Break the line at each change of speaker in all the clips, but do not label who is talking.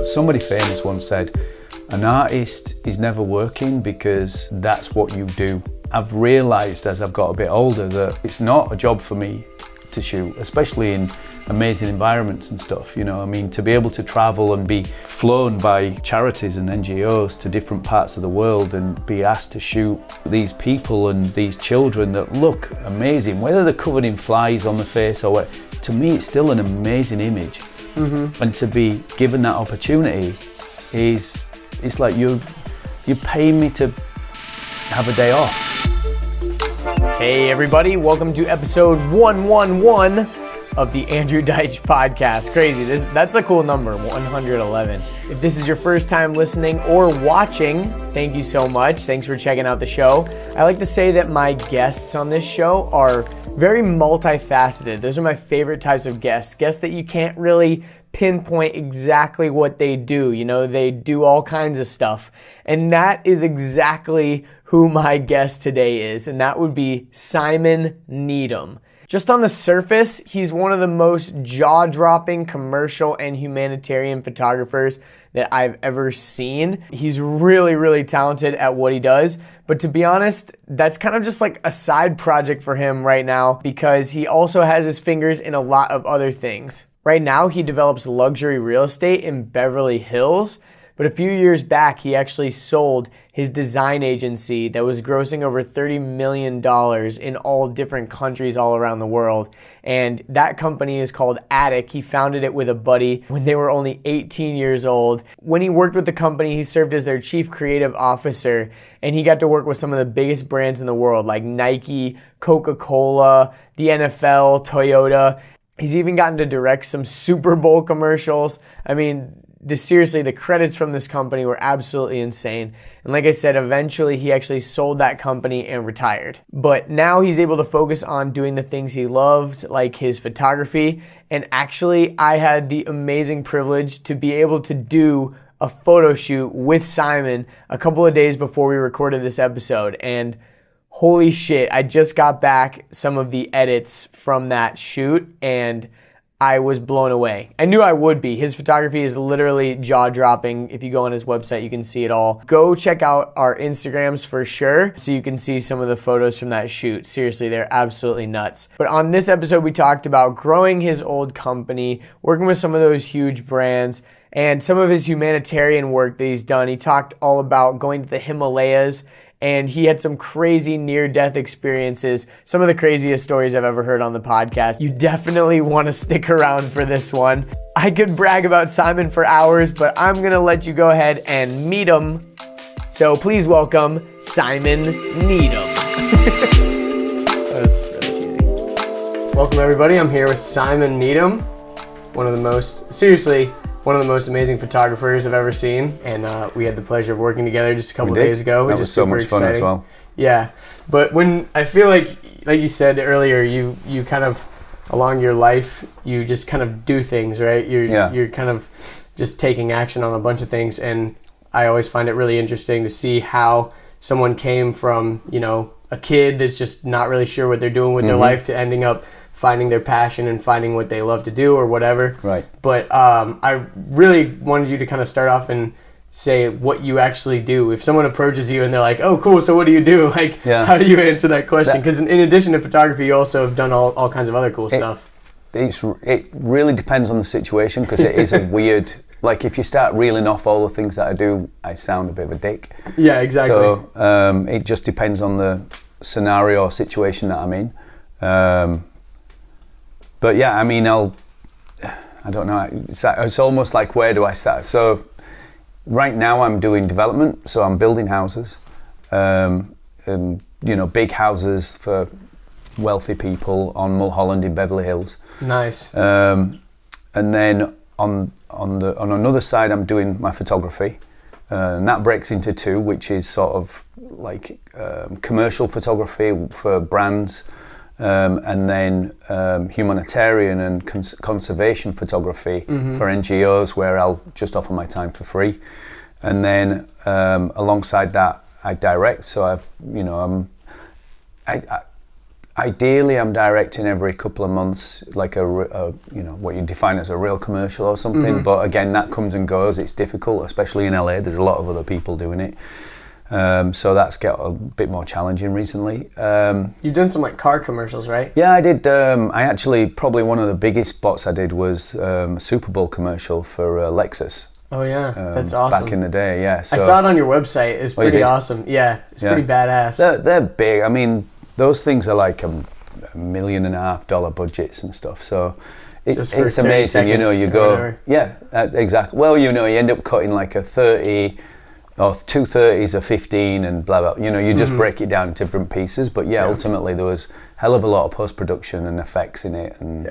Somebody famous once said, an artist is never working because that's what you do. I've realised as I've got a bit older that it's not a job for me to shoot, especially in amazing environments and stuff, you know. I mean, to be able to travel and be flown by charities and NGOs to different parts of the world and be asked to shoot these people and these children that look amazing, whether they're covered in flies on the face or what, to me it's still an amazing image. Mm-hmm. And to be given that opportunity it's like you're paying me to have a day off.
Hey everybody, welcome to episode 111 of the Andrew Deitsch podcast. Crazy, that's a cool number, 111. If this is your first time listening or watching, thank you so much. Thanks for checking out the show. I like to say that my guests on this show are very multifaceted. Those are my favorite types of guests that you can't really pinpoint exactly what they do. You know, they do all kinds of stuff. And that is exactly who my guest today is, and that would be Simon Needham. Just on the surface, he's one of the most jaw-dropping commercial and humanitarian photographers that I've ever seen. He's really, really talented at what he does. But to be honest, that's kind of just like a side project for him right now because he also has his fingers in a lot of other things. Right now, he develops luxury real estate in Beverly Hills. But a few years back, he actually sold his design agency that was grossing over $30 million in all different countries all around the world. And that company is called ATTIK. He founded it with a buddy when they were only 18 years old. When he worked with the company, he served as their chief creative officer, and he got to work with some of the biggest brands in the world like Nike, Coca-Cola, the NFL, Toyota. He's even gotten to direct some Super Bowl commercials. I mean, seriously, the credits from this company were absolutely insane. And like I said, eventually he actually sold that company and retired. But now he's able to focus on doing the things he loved, like his photography. And actually, I had the amazing privilege to be able to do a photo shoot with Simon a couple of days before we recorded this episode. And holy shit, I just got back some of the edits from that shoot and I was blown away. I knew I would be. His photography is literally jaw-dropping. If you go on his website, you can see it all. Go check out our Instagrams for sure so you can see some of the photos from that shoot. Seriously, they're absolutely nuts. But on this episode, we talked about growing his old company, working with some of those huge brands, and some of his humanitarian work that he's done. He talked all about going to the Himalayas, and he had some crazy near-death experiences, some of the craziest stories I've ever heard on the podcast. You definitely want to stick around for this one. I could brag about Simon for hours, but I'm going to let you go ahead and meet him. So please welcome Simon Needham. That was really cheesy. Welcome everybody, I'm here with Simon Needham, one of the most amazing photographers I've ever seen, and we had the pleasure of working together just a couple days ago, which is super exciting. That was so much fun as well. Yeah, but when I feel like you said earlier, you kind of along your life, you just kind of do things, right? You're kind of just taking action on a bunch of things, and I always find it really interesting to see how someone came from, you know, a kid that's just not really sure what they're doing with their life to ending up finding their passion and finding what they love to do or whatever. Right. But I really wanted you to kind of start off and say what you actually do. If someone approaches you and they're like, oh, cool, so what do you do? Like, how do you answer that question? Because in addition to photography, you also have done all kinds of other cool stuff.
It really depends on the situation because it is a weird, like if you start reeling off all the things that I do, I sound a bit of a dick.
Yeah, exactly.
So it just depends on the scenario or situation that I'm in. But yeah, I mean, I don't know, it's almost like where do I start? So right now I'm doing development, so I'm building houses, big houses for wealthy people on Mulholland in Beverly Hills.
Nice.
And then on another side I'm doing my photography, and that breaks into two, which is sort of like commercial photography for brands, and then humanitarian and conservation photography for NGOs where I'll just offer my time for free. And then Ideally, I'm directing every couple of months, like what you define as a real commercial or something. But again, that comes and goes. It's difficult, especially in LA. There's a lot of other people doing it. So that's got a bit more challenging recently.
You've done some like car commercials, right?
Yeah, I did. I actually, probably one of the biggest spots I did was a Super Bowl commercial for Lexus.
Oh yeah, that's awesome.
Back in the day, yeah. So,
I saw it on your website. It's pretty awesome. Yeah, it's pretty badass.
They're big. I mean, those things are like $1.5 million budgets and stuff. So it's amazing. You know, you go, exactly. Well, you know, you end up cutting like a 30 or 2 30s or 15 and blah blah. You know, you just break it down into different pieces. But ultimately there was a hell of a lot of post production and effects in it, and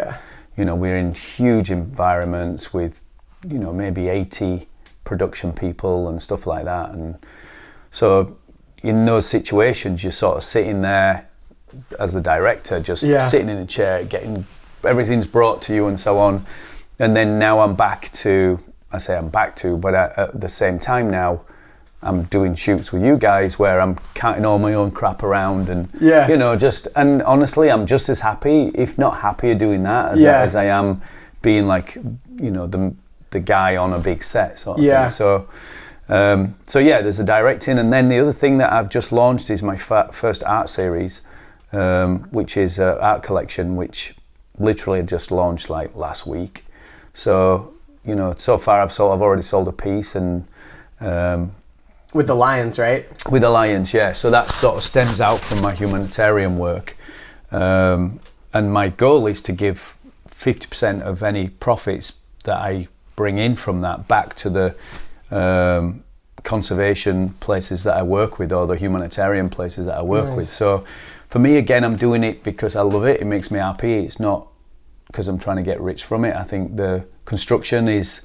you know, we're in huge environments with, you know, maybe 80 production people and stuff like that. And so in those situations, you're sort of sitting there as the director, just sitting in a chair, getting everything's brought to you and so on. And then now I'm back to, but at the same time now, I'm doing shoots with you guys where I'm carting all my own crap around and, you know, and honestly, I'm just as happy, if not happier doing that as I am being like, you know, the guy on a big set sort of thing. So there's the directing, and then the other thing that I've just launched is my first art series, which is an art collection, which literally just launched like last week. So, you know, so far I've already sold a piece, and
with the Lions, right? With
the Lions, yeah. So that sort of stems out from my humanitarian work, and my goal is to give 50% of any profits that I bring in from that back to the conservation places that I work with, or the humanitarian places that I work with. So for me, again, I'm doing it because I love it. It makes me happy. It's not because I'm trying to get rich from it. I think the construction is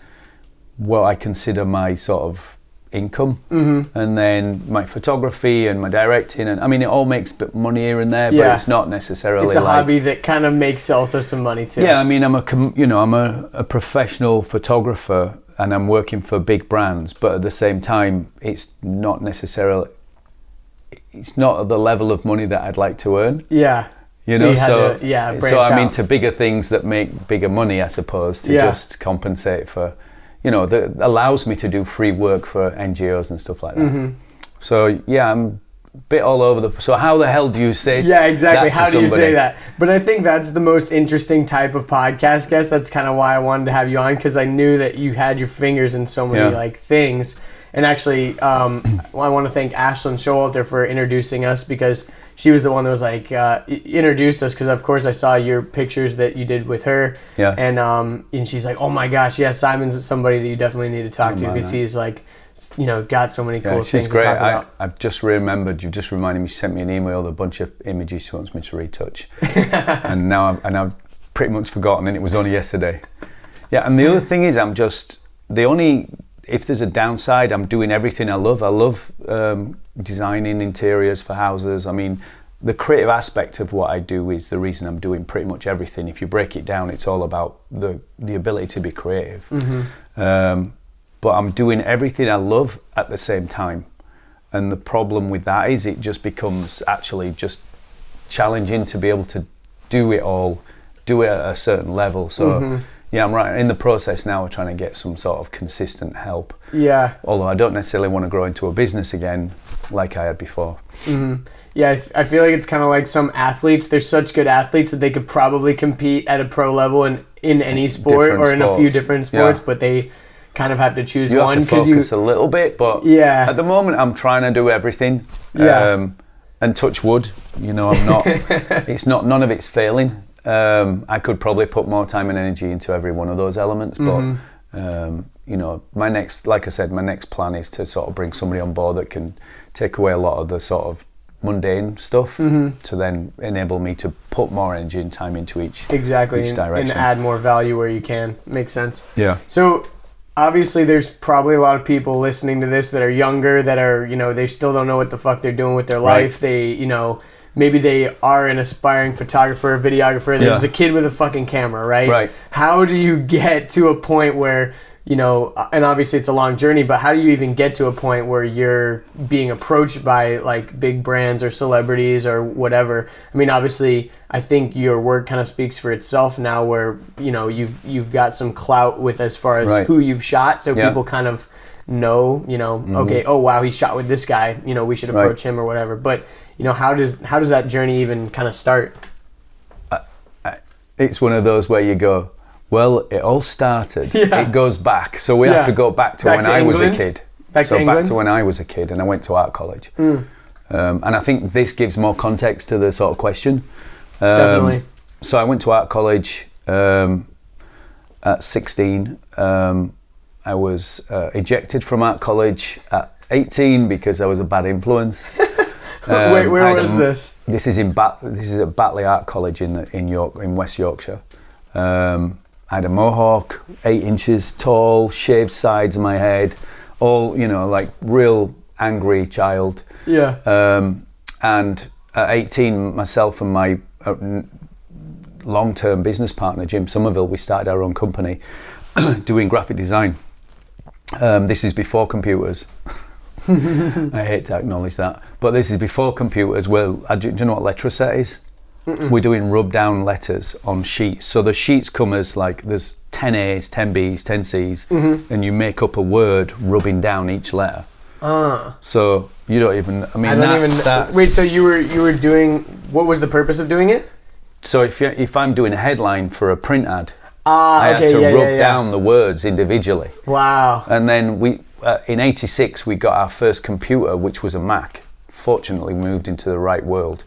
what I consider my sort of income, and then my photography and my directing, and I mean, it all makes a bit money here and there, but it's not necessarily.
It's a hobby that kind of makes also some money too.
Yeah, I mean, I'm a professional photographer, and I'm working for big brands, but at the same time, it's not at the level of money that I'd like to earn.
Yeah.
You know, so I'm
out
into bigger things that make bigger money, I suppose, to just compensate for, you know, that allows me to do free work for NGOs and stuff like that. So yeah, I'm a bit all over so how the hell do you say that
how
to
do you
somebody?
say that? But I think that's the most interesting type of podcast guest. That's kind of why I wanted to have you on, because I knew that you had your fingers in so many like things. And actually, I want to thank Ashlyn Showalter for introducing us, because she was the one that was like introduced us, because of course I saw your pictures that you did with her, and she's like, oh my gosh, Simon's somebody that you definitely need to talk to, because he's like, you know, got so many cool things
great.
to talk about.
I've just remembered, you just reminded me, she sent me an email with a bunch of images she wants me to retouch, and now I've pretty much forgotten, and it was only yesterday. Yeah, and the other thing is, if there's a downside, I'm doing everything I love. I love designing interiors for houses. I mean, the creative aspect of what I do is the reason I'm doing pretty much everything. If you break it down, it's all about the ability to be creative. But I'm doing everything I love at the same time. And the problem with that is it just becomes actually just challenging to be able to do it at a certain level. So yeah, I'm right in the process now of trying to get some sort of consistent help. Yeah. Although I don't necessarily want to grow into a business again like I had before.
Yeah, I feel like it's kind of like some athletes. They're such good athletes that they could probably compete at a pro level in any sport or in a few different sports, but they kind of have to choose one.
You have to focus a little bit, but at the moment I'm trying to do everything. And touch wood, you know, I'm not, none of it's failing. I could probably put more time and energy into every one of those elements, but you know, my next plan is to sort of bring somebody on board that can take away a lot of the sort of mundane stuff to then enable me to put more energy and time into each direction
and add more value where you can. Makes sense.
Yeah.
So obviously there's probably a lot of people listening to this that are younger, that are, you know, they still don't know what the fuck they're doing with their life. They, you know, maybe they are an aspiring photographer, videographer. There's a kid with a fucking camera, right? How do you get to a point where you know, and obviously it's a long journey, but how do you even get to a point where you're being approached by like big brands or celebrities or whatever? I mean, obviously I think your work kind of speaks for itself now, where, you know, you've got some clout with as far as who you've shot, so people kind of know, you know, okay, oh wow, he shot with this guy, you know, we should approach him or whatever. But, you know, how does that journey even kind of start?
It's one of those where you go, well, it all started. It goes back, so we have to go back to when I was a kid. Back to when I was a kid, and I went to art college. And I think this gives more context to the sort of question.
Definitely.
So I went to art college at 16. I was ejected from art college at 18 because I was a bad influence.
Wait, where was this?
This is at Batley Art College in West Yorkshire. I had a mohawk, 8 inches tall, shaved sides of my head, all, you know, like real angry child.
Yeah.
And at 18, myself and my long-term business partner, Jim Somerville, we started our own company doing graphic design. This is before computers. I hate to acknowledge that, but this is before computers. Well, do you know what letter set is? We're doing rub down letters on sheets. So the sheets come as like there's 10 A's, 10 B's, 10 C's, and you make up a word rubbing down each letter. So you don't even. I mean,
wait. So you were doing. What was the purpose of doing it?
So if I'm doing a headline for a print ad, I had to rub down the words individually.
Wow.
And then we in '86 we got our first computer, which was a Mac. Fortunately, we moved into the right world.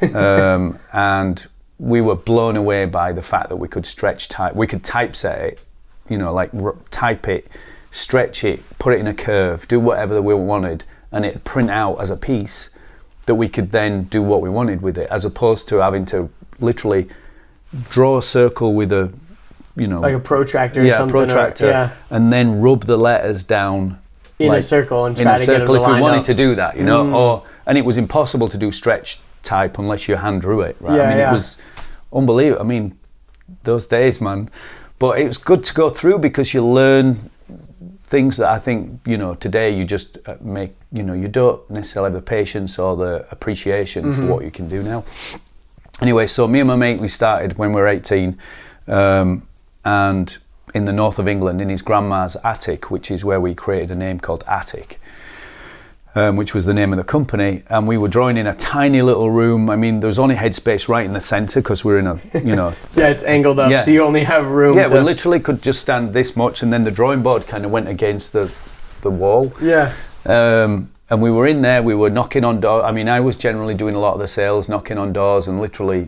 And we were blown away by the fact that we could we could typeset it, you know, like type it, stretch it, put it in a curve, do whatever we wanted, and it'd print out as a piece that we could then do what we wanted with it, as opposed to having to literally draw a circle with a, you know,
like a protractor or something.
Protractor, and then rub the letters down
in a circle and try to get it to line up.
If we wanted to do that, you know, and it was impossible to do stretch type unless you hand drew it, right? It was unbelievable. I mean, those days, man. But it was good to go through because you learn things that I think, you know, today you just you don't necessarily have the patience or the appreciation for what you can do now. Anyway, so me and my mate, we started when we were 18, and in the north of England, in his grandma's attic, which is where we created a name called ATTIK. Which was the name of the company, and we were drawing in a tiny little room. I mean, there was only headspace right in the center because we're in a, you know.
It's angled up, so you only have room.
We literally could just stand this much, and then the drawing board kind of went against the wall. And we were in there. We were knocking on doors. I mean, I was generally doing a lot of the sales, knocking on doors, and literally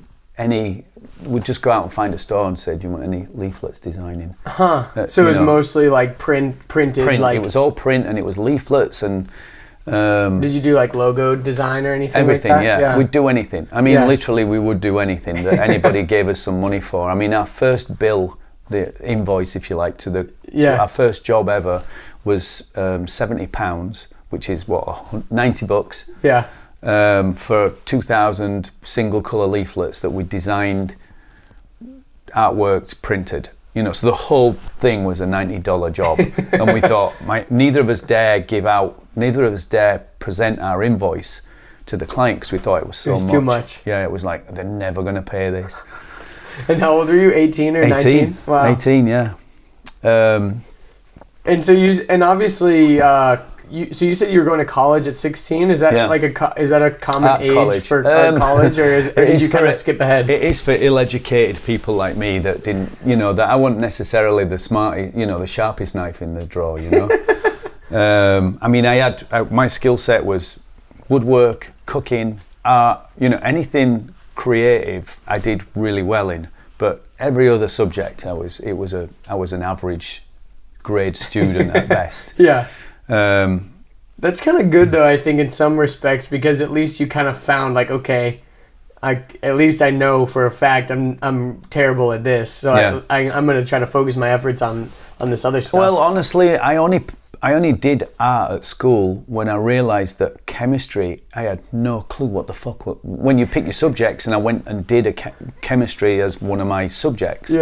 we'd just go out and find a store and say, "Do you want any leaflets designing?"
So it was mostly like printed. Like
it was all print, and it was leaflets and.
Did you do like logo design or anything?
Everything,
like that?
We'd do anything. I mean, literally, we would do anything that anybody gave us some money for. I mean, our first bill, the invoice, if you like, to our first job ever was £70, which is what, $90. For 2,000 single colour leaflets that we designed, artworked, printed. You know, so the whole thing was a $90 job, and we thought neither of us dare present our invoice to the client because we thought it was so much.
Too much.
Yeah, it was like they're never going to pay this.
And how old were you? 18 or 19? Wow.
18, yeah.
And so obviously. So you said you were going to college at 16. Is that is that a common age for college, or did you kind of skip ahead?
It is for ill-educated people like me that didn't, you know, that I wasn't necessarily the smartest, you know, the sharpest knife in the drawer, you know. I mean, my skill set was woodwork, cooking, art, you know, anything creative I did really well in. But every other subject, I was an average grade student at best.
That's kind of good though, I think, in some respects, because at least you kind of found like, okay, at least I know for a fact I'm terrible at this, so I'm going to try to focus my efforts on this other stuff.
Well, honestly, I only did art at school when I realised that chemistry, I had no clue what the fuck. When you pick your subjects, and I went and did chemistry as one of my subjects.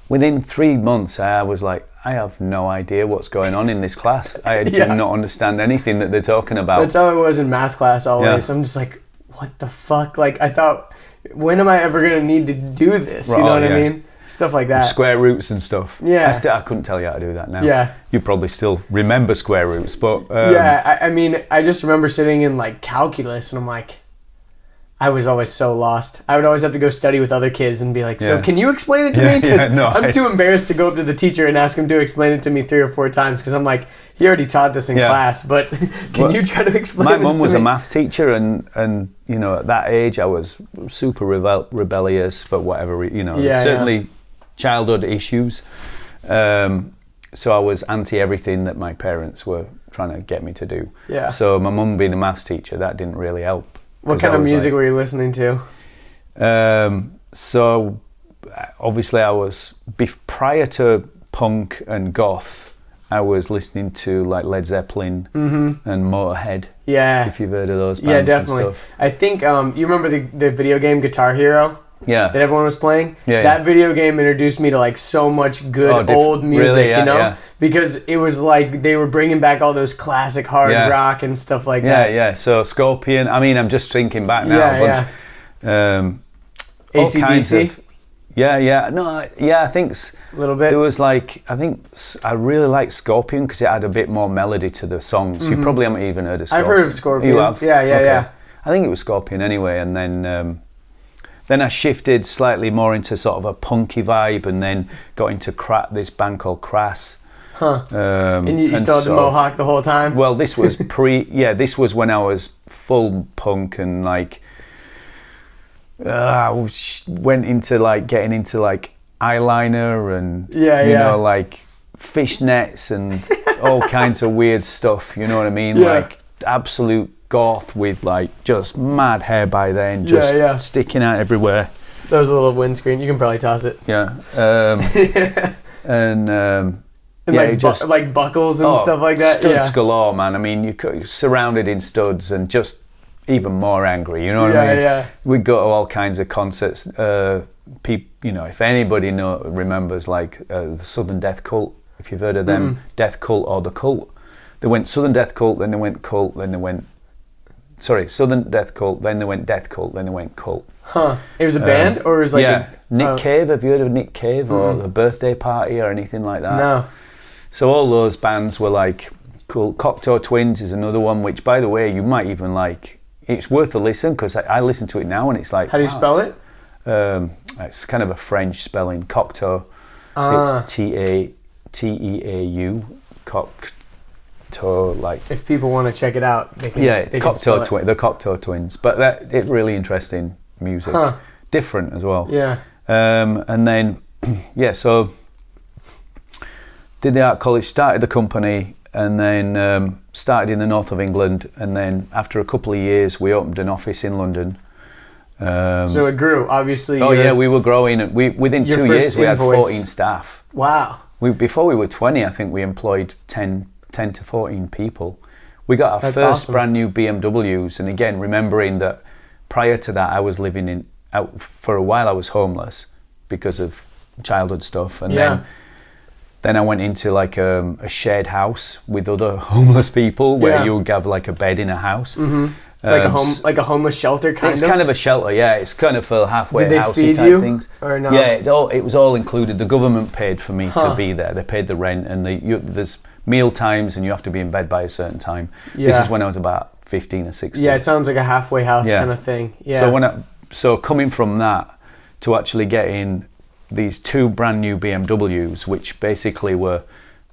Within 3 months, I was like, I have no idea what's going on in this class. I do not understand anything that they're talking about.
That's how it was in math class always.
Yeah.
I'm just like, what the fuck? Like, I thought, when am I ever going to need to do this? You know what I mean? Stuff like that.
Square roots and stuff.
Yeah.
I couldn't tell you how to do that now.
Yeah.
You probably still remember square roots, but...
I mean, I just remember sitting in, like, calculus, and I'm like, I was always so lost. I would always have to go study with other kids and be like, so can you explain it to me? Because I'm too embarrassed to go up to the teacher and ask him to explain it to me 3 or 4 times, because I'm like, he already taught this in class, but can you try to explain this to me?
My mum was a maths teacher, and you know, at that age I was super rebellious for whatever, you know, certainly childhood issues. So I was anti everything that my parents were trying to get me to do. Yeah. So my mum being a maths teacher, that didn't really help.
What kind of music were you listening to?
So obviously I was, prior to punk and goth, I was listening to like Led Zeppelin and Motorhead. Yeah. If you've heard of those bands. Yeah, definitely. And stuff.
I think, you remember the video game Guitar Hero?
Yeah.
That everyone was playing? Yeah. That video game introduced me to like so much good old music, really? You know? Yeah. Because it was like they were bringing back all those classic hard rock and stuff like that.
Yeah. So Scorpion, I mean, I'm just thinking back now.
AC/DC?
I think
a little bit.
There was like, I really liked Scorpion because it had a bit more melody to the songs. You probably haven't even heard of Scorpion.
I've heard of Scorpion.
You have?
Yeah.
I think it was Scorpion anyway, and then I shifted slightly more into sort of a punky vibe, and then got into this band called Crass.
Huh. And you still had the mohawk the whole time?
Well, this was this was when I was full punk, and like I went into like getting into like eyeliner and you know, like fishnets and all kinds of weird stuff, you know what I mean? Like absolute goth with like just mad hair by then, just sticking out everywhere.
That was a little windscreen. You can probably toss it.
Yeah. And
like buckles and stuff like that.
Studs galore, man. I mean, you're surrounded in studs and just even more angry. You know what I mean? Yeah. We'd go to all kinds of concerts. You know, if anybody remembers like the Southern Death Cult, if you've heard of them, Death Cult or the Cult. They went Southern Death Cult, then they went Cult, then they went. Sorry, Southern Death Cult, then they went Death Cult, then they went Cult.
Huh. It was a band, or it was like
Nick Cave. Have you heard of Nick Cave or The Birthday Party or anything like that?
No.
So all those bands were like cool. Cocteau Twins is another one, which, by the way, you might even like. It's worth a listen because I listen to it now and it's like.
How do you spell it?
It's kind of a French spelling. Cocteau. It's T-E-A-U. Cocteau, like.
If people want to check it out, they can.
Yeah, the Cocteau Twins. But it's really interesting music. Huh. Different as well.
Yeah.
And then, so did the art college, started the company, and then started in the north of England, and then after a couple of years we opened an office in London.
So it grew, obviously.
We were growing. Within 2 years we had 14 staff.
Wow.
Before we were 20, I think we employed 10 to 14 people. We got our first brand new BMWs, and again, remembering that prior to that I was living for a while I was homeless because of childhood stuff, and then I went into like a shared house with other homeless people where you would have like a bed in a house.
Like a homeless shelter kind of?
It's kind of a shelter, yeah. It's kind of for halfway housey type things.
Or no?
Yeah, it was all included. The government paid for me to be there. They paid the rent, and there's meal times, and you have to be in bed by a certain time. Yeah. This is when I was about 15 or 16.
Yeah, it sounds like a halfway house kind of thing. Yeah.
So coming from that to actually getting these 2 brand new BMWs, which basically were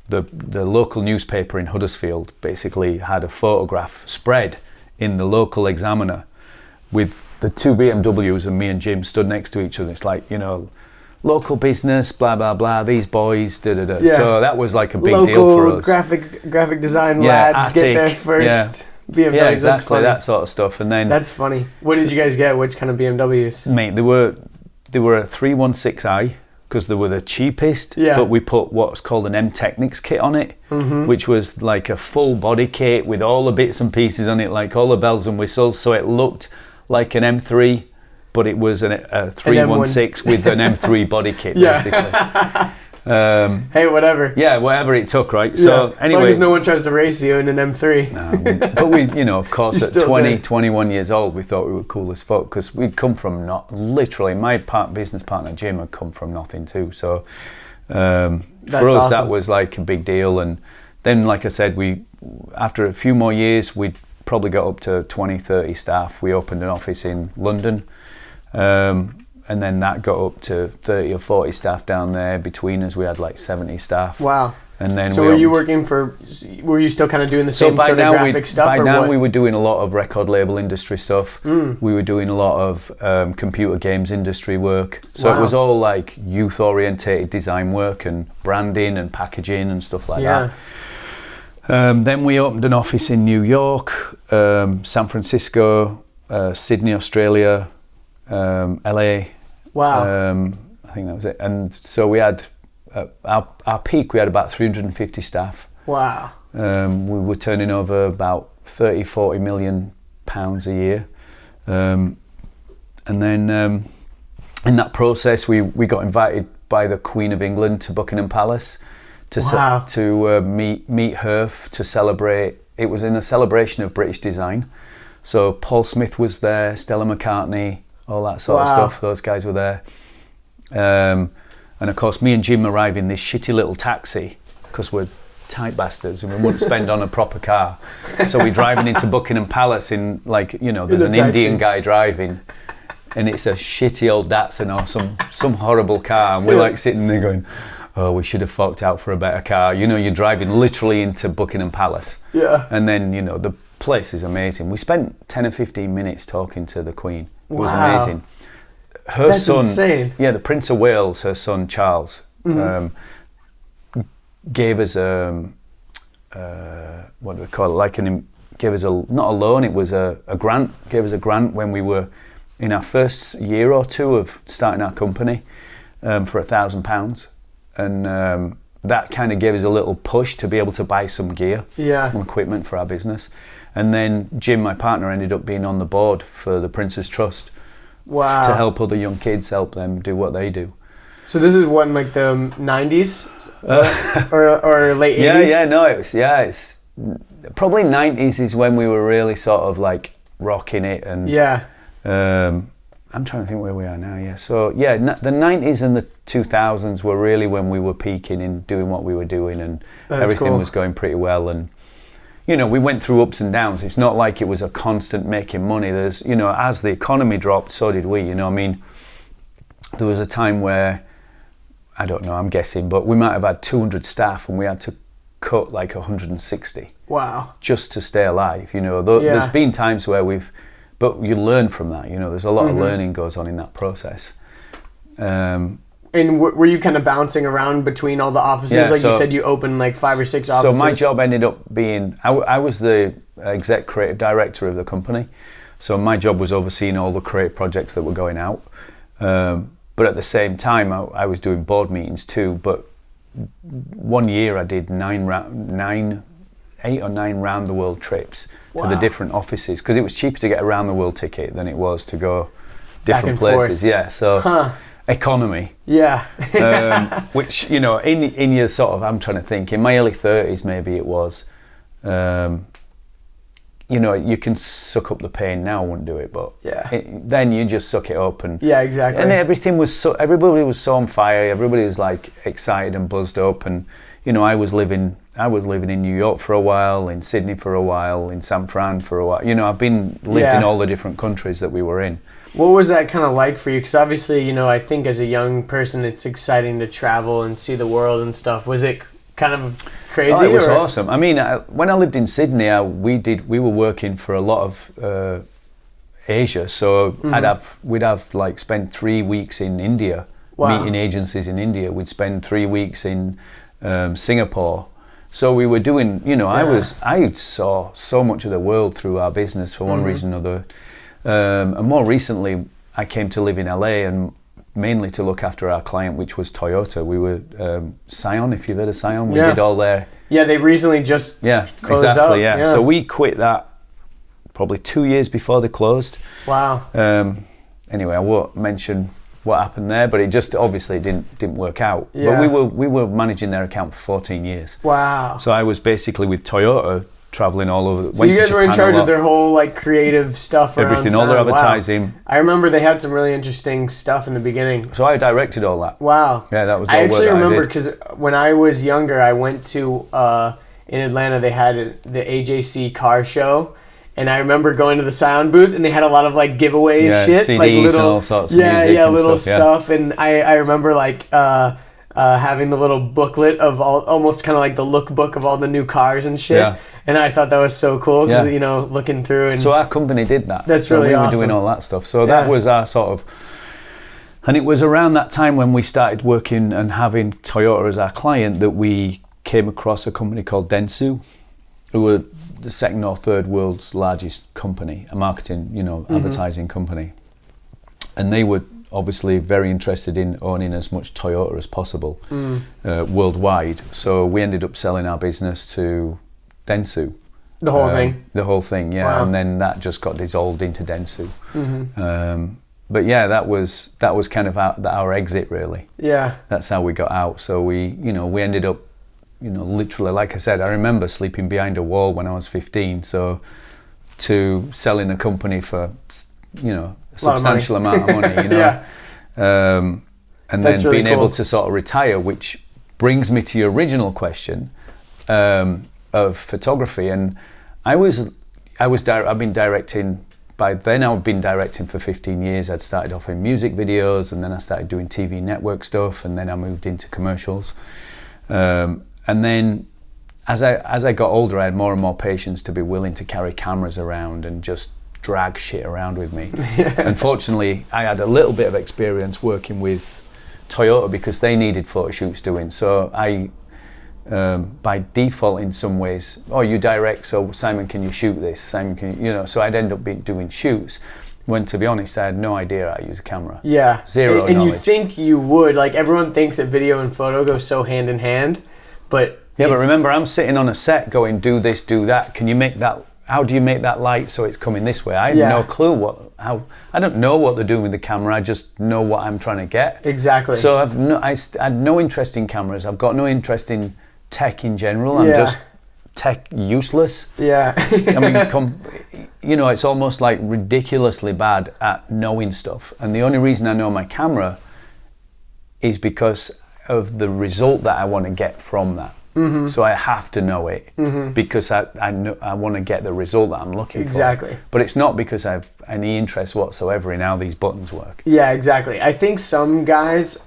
the local newspaper in Huddersfield basically had a photograph spread in the local Examiner with the 2 BMWs and me and Jim stood next to each other. It's like, you know, local business, blah, blah, blah, these boys, da-da-da. Yeah. So that was like a big deal for us.
Graphic design lads
ATTIK,
get their first BMWs.
Yeah, exactly, that sort of stuff. And then
that's funny. What did you guys get? Which kind of BMWs?
Mate, they were a 316i because they were the cheapest, but we put what's called an M-Technics kit on it, which was like a full body kit with all the bits and pieces on it, like all the bells and whistles, so it looked like an M3, but it was a 316 with an M3 body kit, basically.
Hey, whatever.
Yeah, whatever it took, right? So
As
anyway,
long as no one tries to race you in an M3.
but we, you know, of course,
You're
at
still
20,
there.
21 years old, we thought we were cool as fuck because we'd come from not literally. My business partner Jim had come from nothing too. So for us,
awesome.
that was like a big deal. And then, like I said, we after a few more years, we'd probably got up to 20, 30 staff. We opened an office in London. And then that got up to 30 or 40 staff down there. Between us, we had like 70 staff.
Wow.
And then
So were you still kind of doing the same
by
sort
now
of graphic stuff?
By
or
now
what?
we were doing a lot of record label industry stuff. We were doing a lot of computer games industry work. So
Wow.
it was all like youth orientated design work and branding and packaging and stuff like that. Then we opened an office in New York, San Francisco, Sydney, Australia, LA.
Wow.
I think that was it. And so we had our peak. We had about 350 staff.
Wow.
We were turning over about 30, 40 million pounds a year. And then in that process, we got invited by the Queen of England to Buckingham Palace to meet her to celebrate. It was in a celebration of British design. So Paul Smith was there, Stella McCartney, all that sort of stuff. Those guys were there. And of course, me and Jim arrive in this shitty little taxi because we're tight bastards and we wouldn't spend on a proper car. So we're driving into Buckingham Palace in like, you know, there's an Indian guy driving and it's a shitty old Datsun or some horrible car. And we're like sitting there going, oh, we should have forked out for a better car. You know, you're driving literally into Buckingham Palace.
Yeah.
And then, you know, the place is amazing. We spent 10 or 15 minutes talking to the Queen. It was amazing. That's
insane.
Yeah, the Prince of Wales, her son Charles, gave us what do we call it? Gave us not a loan. It was a grant. Gave us a grant when we were in our first year or two of starting our company for £1,000, and that kind of gave us a little push to be able to buy some gear and equipment for our business. And then Jim, my partner, ended up being on the board for the Prince's Trust.
Wow.
To help other young kids, help them do what they do.
So this is what, in like the 90s or late 80s?
It's probably 90s is when we were really sort of like rocking it. And I'm trying to think where we are now. So the 90s and the 2000s were really when we were peaking and doing what we were doing, and everything was going pretty well. And you know, we went through ups and downs. It's not like it was a constant making money. There's, you know, as the economy dropped, so did we. You know, I mean, there was a time where, I don't know, I'm guessing, but we might have had 200 staff and we had to cut like 160.
Wow.
Just to stay alive, you know. There's been times where but you learn from that, you know. There's a lot of learning goes on in that process.
And were you kind of bouncing around between all the offices? You said you opened like 5 or 6 offices.
So my job ended up being, I was the exec creative director of the company. So my job was overseeing all the creative projects that were going out. But at the same time, I was doing board meetings too. But one year I did 8 or 9 round the world trips to the different offices, because it was cheaper to get a round the world ticket than it was to go different places. Forth. Yeah, so economy.
Yeah.
Which, you know, in your sort of, I'm trying to think, in my early 30s maybe it was, you know, you can suck up the pain now, I wouldn't do it, but then you just suck it up. And
exactly.
And everything was everybody was so on fire, everybody was like excited and buzzed up. And you know, I was living in New York for a while, in Sydney for a while, in San Fran for a while. You know, I've lived in all the different countries that we were in.
What was that kind of like for you? Because obviously, you know, I think as a young person, it's exciting to travel and see the world and stuff. Was it kind of crazy?
Oh, it was awesome. I mean, when I lived in Sydney, we were working for a lot of Asia. So we'd have like spent 3 weeks in India, meeting agencies in India. We'd spend 3 weeks in Singapore. So we were doing, you know, I saw so much of the world through our business for one reason or another. And more recently, I came to live in LA, and mainly to look after our client, which was Toyota. We were Scion, if you've heard of Scion. We did all their...
Yeah, they recently just closed up.
Yeah. So we quit that probably 2 years before they closed.
Wow.
Anyway, I won't mention what happened there, but it just obviously didn't work out.
Yeah.
But we were managing their account for 14 years.
Wow.
So I was basically with Toyota, traveling all over.
So you guys were in charge of their whole like creative stuff around
everything, all their
sound.
advertising.
Wow. I remember they had some really interesting stuff in the beginning.
So I directed all that.
Wow.
Yeah, that was all
I actually
work that
remember
I did.
because when I was younger, I went to in Atlanta. They had the AJC car show. And I remember going to the sound booth, and they had a lot of like giveaways, shit,
CDs
like little,
and all sorts of music and
little
stuff.
stuff. And I remember like having the little booklet of almost kind of like the lookbook of all the new cars and shit.
Yeah.
And I thought that was so cool because
Yeah.
you know, looking through and
So our company did that.
That's
so
really
we
awesome.
were doing all that stuff. So
Yeah.
that was our sort of, and it was around that time when we started working and having Toyota as our client that we came across a company called Dentsu, who were the second or third world's largest company, a marketing, advertising company. And they were obviously very interested in owning as much Toyota as possible worldwide. So we ended up selling our business to Dentsu.
the whole thing.
The whole thing, yeah.
Wow.
And then that just got dissolved into Dentsu. But yeah, that was kind of our exit, really.
Yeah.
That's how we got out. So we ended up, literally, like I said, I remember sleeping behind a wall when I was 15. So to selling a company for, a substantial amount of money,
Yeah.
And
That's
then
really
being
cool.
able to sort of retire, which brings me to your original question of photography. And I've been directing. By then I'd been directing for 15 years. I'd started off in music videos, and then I started doing TV network stuff, and then I moved into commercials. And then as I got older, I had more and more patience to be willing to carry cameras around and just drag shit around with me. Unfortunately, I had a little bit of experience working with Toyota because they needed photo shoots doing. So I, by default in some ways, you direct, so Simon, can you shoot this? Simon, can you, so I'd end up doing shoots when, to be honest, I had no idea how to use a camera.
Yeah.
Zero
and
knowledge.
you think you would, like everyone thinks that video and photo go so hand in hand, but
Yeah, but remember, I'm sitting on a set going, do this, do that. Can you make that? How do you make that light so it's coming this way? I have no clue I don't know what they're doing with the camera. I just know what I'm trying to get.
Exactly.
So I had no interest in cameras. I've got no interest in tech in general. I'm just tech useless.
Yeah.
I mean, it's almost like ridiculously bad at knowing stuff. And the only reason I know my camera is because of the result that I want to get from that. Mm-hmm. So I have to know it because I want to get the result that I'm looking for.
Exactly.
But it's not because I have any interest whatsoever in how these buttons work.
Yeah, exactly. I think some guys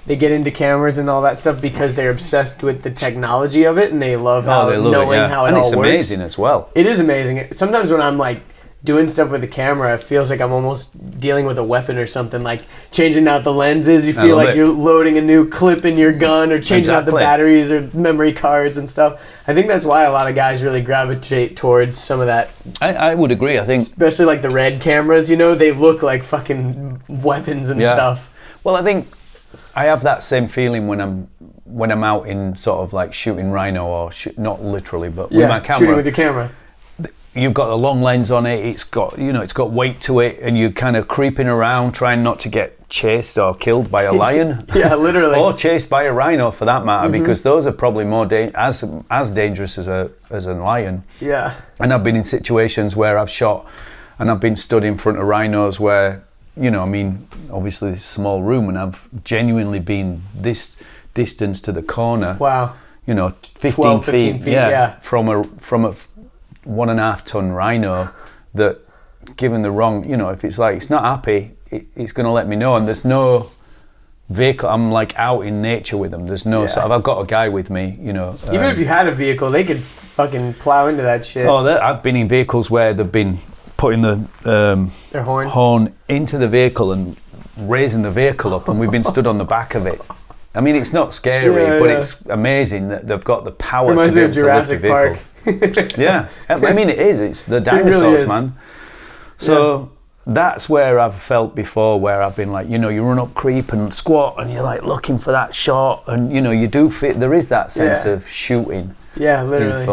they get into cameras and all that stuff because they're obsessed with the technology of it and they love how how it all works.
And it's amazing as well.
It is amazing. Sometimes when I'm like doing stuff with the camera, it feels like I'm almost dealing with a weapon or something, like changing out the lenses. You feel like you're loading a new clip in your gun or changing out the batteries or memory cards and stuff. I think that's why a lot of guys really gravitate towards some of that.
I would agree, I think.
Especially like the red cameras, they look like fucking weapons and stuff.
Well, I think I have that same feeling when I'm out in sort of like shooting rhino or not literally, but with my camera.
Shooting with your camera.
You've got a long lens on it. It's got weight to it, and you're kind of creeping around trying not to get chased or killed by a lion.
Yeah, literally.
Or chased by a rhino, for that matter, because those are probably more as dangerous as a lion.
Yeah.
And I've been in situations where I've shot, and I've been stood in front of rhinos where, obviously this small room, and I've genuinely been this distance to the corner.
Wow.
15 feet.
Yeah.
From a 1.5 ton rhino that, given the wrong, if it's not happy, it's going to let me know. And there's no vehicle. I'm like out in nature with them. There's no sort of. I've got a guy with me. Even
if you had a vehicle, they could fucking plow into that shit.
Oh, I've been in vehicles where they've been putting the
their
horn into the vehicle and raising the vehicle up, and we've been stood on the back of it. I mean, it's not scary, but it's amazing that they've got the power to be able to lift the vehicle.
Park.
Yeah, I mean it is. It's the dinosaurs, man. So that's where I've felt before, where I've been like, you run up creep and squat, and you're like looking for that shot, and you do fit. There is that sense of shooting.
Yeah, literally.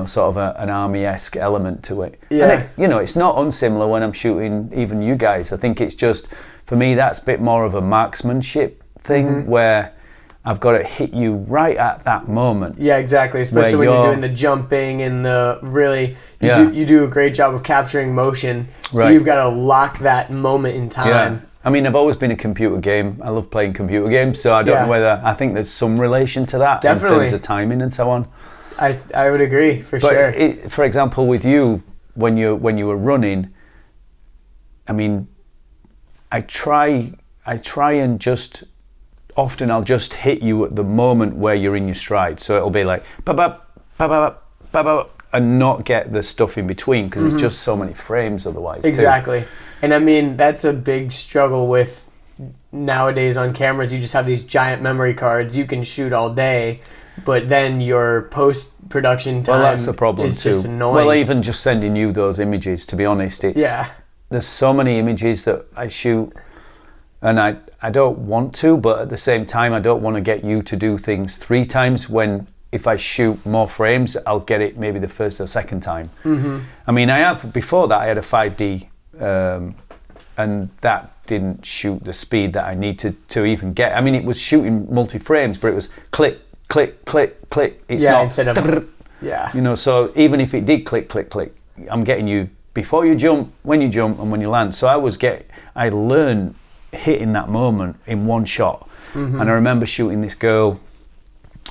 Sort of an army-esque element to it.
Yeah.
And it's not unsimilar when I'm shooting even you guys. I think it's just for me, that's a bit more of a marksmanship thing where I've got to hit you right at that moment.
Yeah, exactly. Especially when you're doing the jumping and the really, you do a great job of capturing motion. So you've got to lock that moment in time.
Yeah. I mean, I've always been a computer game. I love playing computer games, so I don't know whether, I think there's some relation to that in terms of timing and so on.
I would agree, for sure.
For example, with you, when you were running, I mean, I try and just, often I'll just hit you at the moment where you're in your stride. So it'll be like, and not get the stuff in between, because it's just so many frames otherwise.
Exactly. And I mean, that's a big struggle with nowadays on cameras. You just have these giant memory cards. You can shoot all day, but then your post-production time
that's the problem
is just annoying.
Well, even just sending you those images, to be honest, there's so many images that I shoot, and I don't want to, but at the same time, I don't want to get you to do things 3 times when, if I shoot more frames, I'll get it maybe the first or second time. I mean, before that, I had a 5D, and that didn't shoot the speed that I needed to even get. I mean, it was shooting multi-frames, but it was click, click, click, click. It's not
instead of,
you know, so even if it did click, click, click, I'm getting you before you jump, when you jump, and when you land. So I learned hitting that moment in one shot. And I remember shooting this girl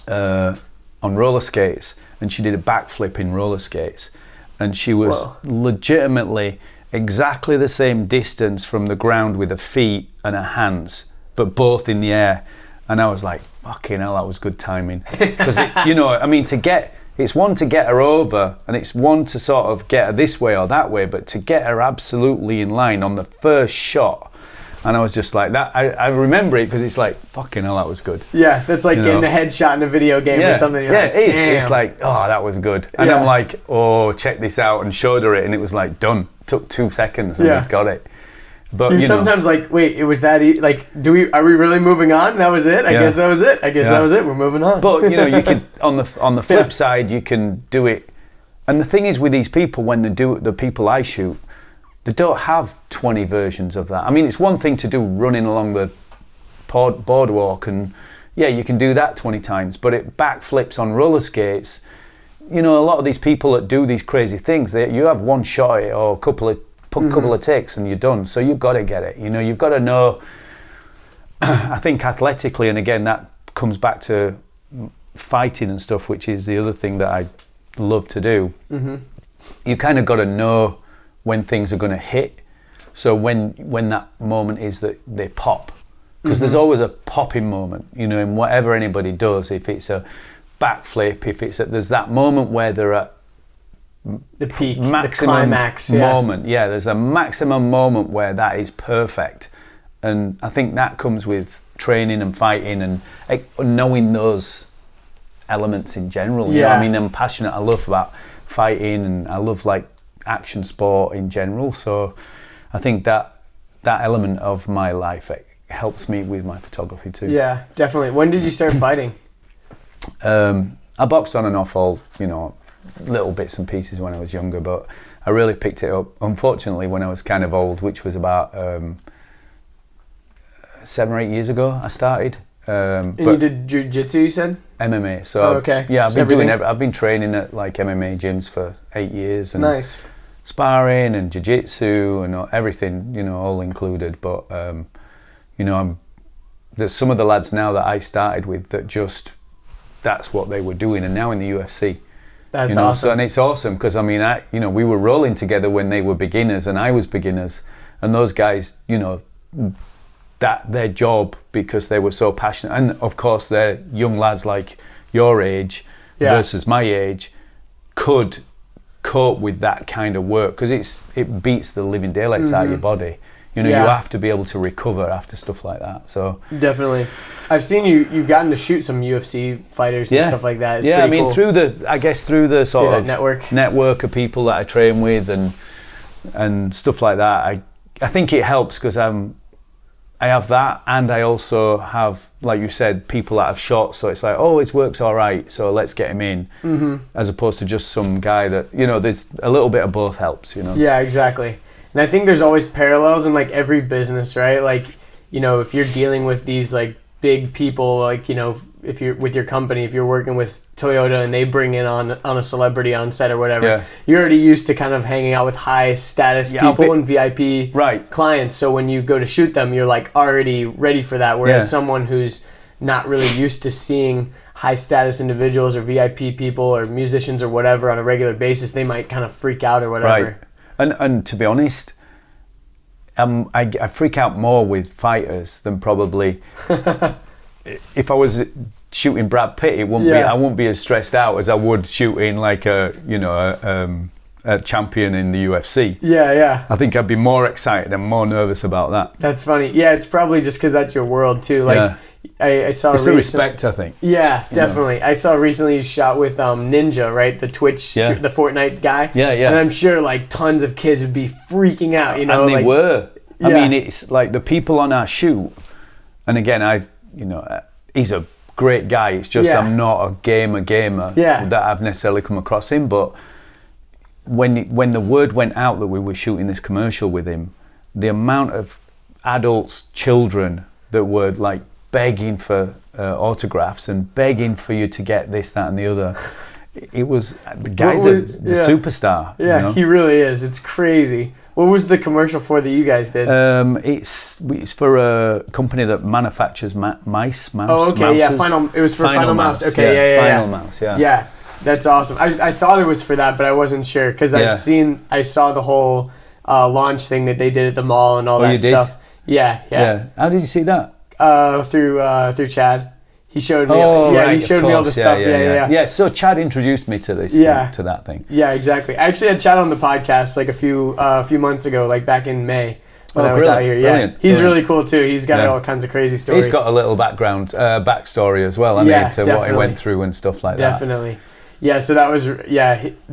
on roller skates, and she did a backflip in roller skates, and she was legitimately exactly the same distance from the ground with her feet and her hands, but both in the air. And I was like, fucking hell, that was good timing. Because, you know, I mean, it's one to get her over, and it's one to sort of get her this way or that way, but to get her absolutely in line on the first shot. And I was just like that. I remember it because it's like, fucking hell, that was good.
Yeah, that's like getting a headshot in a video game or something. You're like,
it is.
damn.
It's like, oh, that was good. And I'm like, oh, check this out, and showed her it, and it was like, done. Took 2 seconds, and we've got it. But
You're sometimes like, wait, it was that like, are we really moving on? That was it? I guess that was it. That was it. We're moving on.
But, you know, you can, on the flip side, you can do it. And the thing is with these people, when they do it, the people I shoot, they don't have 20 versions of that. I mean, it's one thing to do running along the boardwalk, and you can do that 20 times, but it backflips on roller skates. You know, a lot of these people that do these crazy things, you have one shot at it or a couple of takes and you're done. So you've got to get it. You know, you've got to know, I think athletically, and again, that comes back to fighting and stuff, which is the other thing that I love to do. You kind of got to know when things are going to hit. So when that moment is that they pop, because there's always a popping moment, you know, in whatever anybody does. If it's a backflip, there's that moment where they're at
the peak,
maximum
the climax
moment. There's a maximum moment where that is perfect, and I think that comes with training and fighting and knowing those elements in general. You know? I mean, I'm passionate. I love about fighting, and I love like action sport in general. So I think that element of my life, it helps me with my photography too. Yeah,
definitely. When did you start fighting?
I boxed on and off all, you know, little bits and pieces when I was younger, but I really picked it up, unfortunately, when I was kind of old, which was about 7 or 8 years ago I started.
And you did jiu-jitsu, you said?
MMA. So I've been training at like MMA gyms for 8 years, and
nice.
Sparring and jiu-jitsu and everything, you know, all included. But you know, there's some of the lads now that I started with that that's what they were doing, and now in the UFC.
That's awesome.
So, and it's awesome because I mean, we were rolling together when they were beginners and I was beginners, and those guys, you know, that their job, because they were so passionate, and of course they're young lads like your age versus my age, could cope with that kind of work, because it beats the living daylights out of your body. You know, you have to be able to recover after stuff like that. So
definitely, I've seen you've gotten to shoot some UFC fighters and stuff like that. It's
I mean,
cool.
through the sort of
network
of people that I train with and stuff like that. I think it helps because I have that, and I also have, like you said, people that have shot, so it's like, oh, his work's all right, so let's get him in, as opposed to just some guy that, you know, there's a little bit of both helps, you know.
Yeah, exactly. And I think there's always parallels in like every business, right? Like, you know, if you're dealing with these like big people, like, you know, if you're with your company, if you're working with Toyota and they bring in on a celebrity on set or whatever, you're already used to kind of hanging out with high status people and VIP clients. So when you go to shoot them, you're like already ready for that. Whereas someone who's not really used to seeing high status individuals or VIP people or musicians or whatever on a regular basis, they might kind of freak out or whatever.
And to be honest, I freak out more with fighters than probably if I was shooting Brad Pitt. It wouldn't be. I wouldn't be as stressed out as I would shooting like a champion in the UFC. I think I'd be more excited and more nervous about that.
That's funny. Yeah, it's probably just because that's your world too. Like I saw.
It's the respect, I think.
Yeah, definitely. I saw recently you shot with Ninja, right? The Twitch, the Fortnite guy. And I'm sure like tons of kids would be freaking out. You know,
and they were. I mean, it's like the people on our shoot. And again, he's a great guy. It's just I'm not a gamer that I've necessarily come across him. But when the word went out that we were shooting this commercial with him, the amount of adults, children that were like begging for autographs and begging for you to get this, that, and the other. It was the guy's the superstar.
Yeah, you know? He really is. It's crazy. What was the commercial for that you guys did?
It's for a company that manufactures mice.
Oh, okay,
mouses.
It was for Final Mouse. Okay,
Final Mouse.
Yeah, that's awesome. I thought it was for that, but I wasn't sure because I saw the whole launch thing that they did at the mall and all that stuff. Yeah.
How did you see that?
Through Chad. He showed me. He showed me all the stuff.
Yeah. So Chad introduced me to this. To that thing.
Yeah, exactly. I actually had Chad on the podcast like a few months ago, like back in May when I was out here.
Brilliant.
He's really cool too. He's got all kinds of crazy stories.
He's got a little backstory as well, to what he went through and stuff like that.
Definitely. Yeah, so that was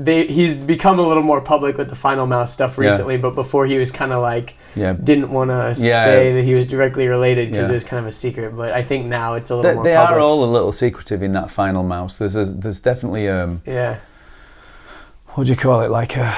he's become a little more public with the Final Mouse stuff recently, but before he was kind of like didn't want to say that he was directly related because it was kind of a secret. But I think now it's a little more public. They are
all a little secretive in that Final Mouse. There's definitely what do you call it, like a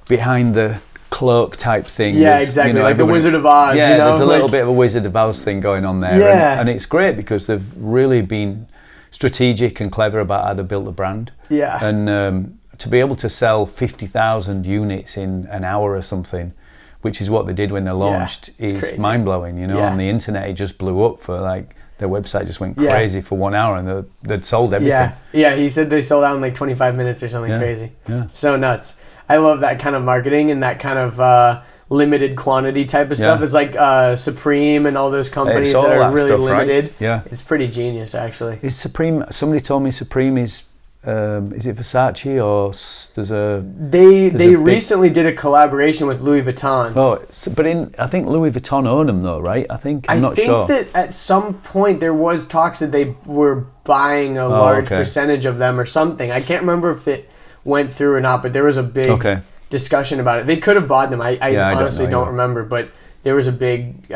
behind the cloak type thing.
Yeah, exactly, you know, like the Wizard of Oz.
Yeah, there's a little bit of a Wizard of Oz thing going on there.
Yeah.
And it's great because they've really been strategic and clever about how they built the brand.
Yeah.
And to be able to sell 50,000 units in an hour or something, which is what they did when they launched, is mind-blowing. You know, on the internet it just blew up for like their website just went crazy for 1 hour and they'd sold everything.
Yeah, he said they sold out in like 25 minutes or something crazy. Yeah. So nuts. I love that kind of marketing and that kind of limited quantity type of stuff. It's like Supreme and all those companies that are really limited. Right?
Yeah,
it's pretty genius actually.
Is Supreme? Somebody told me Supreme is it Versace or there's a?
They recently did a collaboration with Louis Vuitton.
Oh, but I think Louis Vuitton own them though, right? I'm not sure.
I think that at some point there was talks that they were buying a large percentage of them or something. I can't remember if it went through or not, but there was a big discussion about it. They could have bought them. I honestly don't remember, but there was a big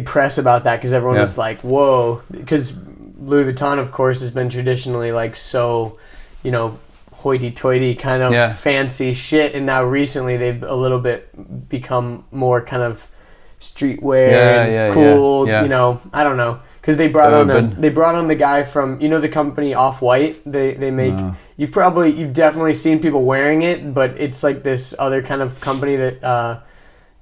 press about that because everyone was like, "Whoa!" Because Louis Vuitton, of course, has been traditionally like so, you know, hoity-toity kind of fancy shit, and now recently they've a little bit become more kind of streetwear and cool. You know, I don't know. Because they brought on the guy from, you know, the company Off-White. They make you've definitely seen people wearing it, but it's like this other kind of company that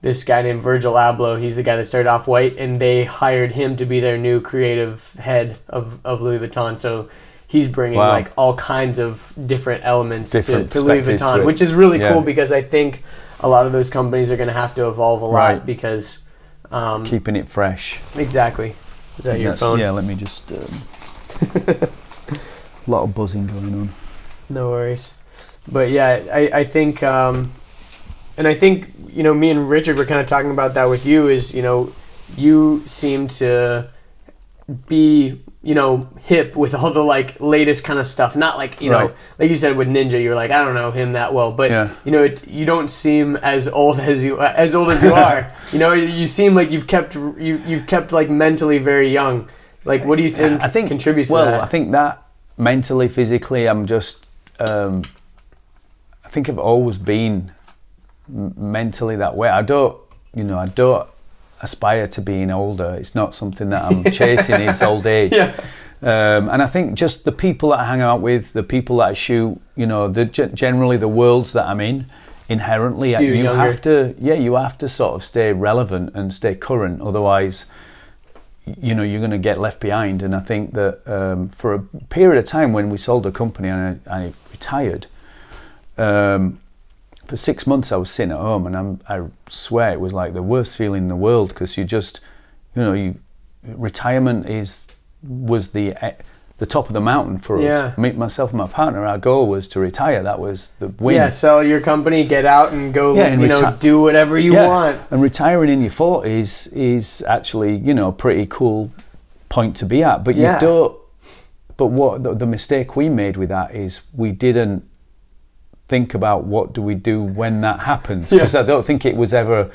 this guy named Virgil Abloh, he's the guy that started Off-White, and they hired him to be their new creative head of Louis Vuitton. So he's bringing like all kinds of different elements to Louis Vuitton, which is really cool because I think a lot of those companies are going to have to evolve a lot because
keeping it fresh.
Exactly. Is that your phone?
Yeah, let me just... a lot of buzzing going on.
No worries. But yeah, I think... and I think, you know, me and Richard were kind of talking about that with you is, you know, you seem to be, you know, hip with all the, like, latest kind of stuff. Not like, you know, like you said with Ninja, you're like, I don't know him that well. But, you know, you don't seem as old as you are. You know, you seem like you've kept like mentally very young. Like, what do you think contributes to that?
Well, I think that mentally, physically, I'm just, I think I've always been mentally that way. I don't aspire to being older. It's not something that I'm chasing. It's old age.
Yeah.
And I think just the people that I hang out with, the people that I shoot, generally the worlds that I'm in, inherently, you have to sort of stay relevant and stay current. Otherwise, you're going to get left behind. And I think that for a period of time when we sold the company and I retired, for 6 months I was sitting at home, and I swear it was like the worst feeling in the world, because retirement was the top of the mountain for us. Myself and my partner, our goal was to retire. That was the win.
Yeah, sell your company, get out and go, do whatever you want.
And retiring in your 40s is actually, a pretty cool point to be at. But you don't. But what the mistake we made with that is we didn't think about what do we do when that happens. Because I don't think it was ever,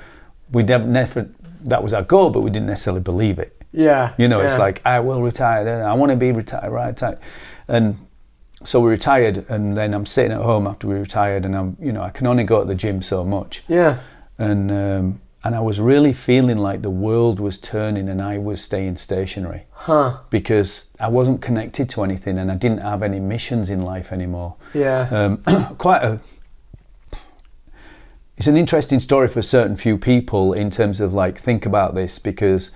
that was our goal, but we didn't necessarily believe it.
Yeah.
It's like, I will retire, I want to be retired. And so we retired, and then I'm sitting at home after we retired, and I can only go to the gym so much.
Yeah.
And I was really feeling like the world was turning and I was staying stationary. Because I wasn't connected to anything, and I didn't have any missions in life anymore.
Yeah.
It's an interesting story for a certain few people in terms of like, think about this, because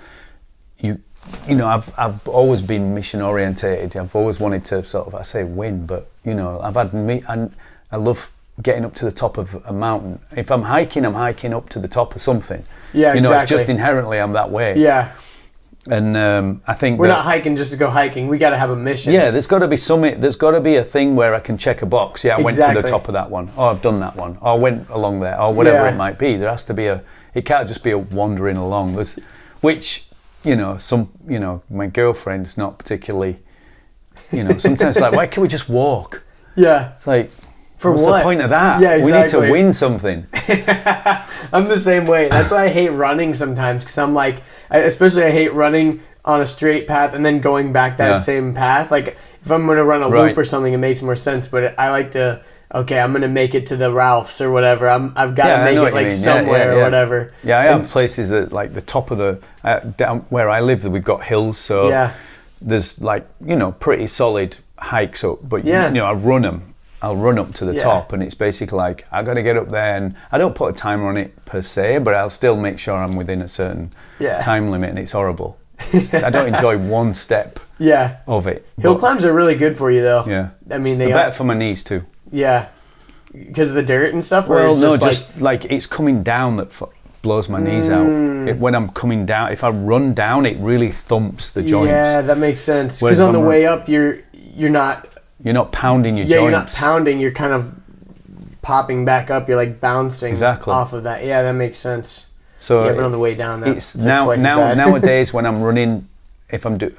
I've always been mission orientated. I've always wanted to sort of, I say win, but I love getting up to the top of a mountain. If I'm hiking up to the top of something.
Yeah, exactly.
It's just inherently I'm that way.
Yeah.
And I think
we're not hiking just to go hiking. We got to have a mission.
Yeah, there's got to be something. There's got to be a thing where I can check a box. Yeah, I went to the top of that one. Oh, I've done that one. Or I went along there. Or whatever it might be. There has to be it can't just be a wandering along. My girlfriend's not particularly, sometimes it's like, why can't we just walk?
Yeah.
It's like,
for
what's
what?
the point of that?
Yeah, exactly.
We need to win something.
I'm the same way. That's why I hate running sometimes, because I'm like, especially I hate running on a straight path and then going back that same path. Like, if I'm going to run a loop or something, it makes more sense. But I like to, I'm going to make it to the Ralphs or whatever. I've got to make it like somewhere or whatever. Yeah, I have places that like the top of the, down where I live, that we've got hills. So there's like, pretty solid hikes up. But, I run them. I'll run up to the top, and it's basically like, I got to get up there, and I don't put a timer on it per se, but I'll still make sure I'm within a certain time limit, and it's horrible. I don't enjoy one step of it. Hill climbs are really good for you, though.
Yeah.
I mean,
they're better for my knees too.
Yeah. Because of the dirt and stuff?
Well, no, just like it's coming down that blows my knees out. When I'm coming down, if I run down, it really thumps the joints.
Yeah, that makes sense. Because on the way up, you're not
pounding your joints.
Yeah, you're not pounding. You're kind of popping back up. You're like bouncing off of that. Yeah, that makes sense. So but on the way down, it's
nowadays when I'm running,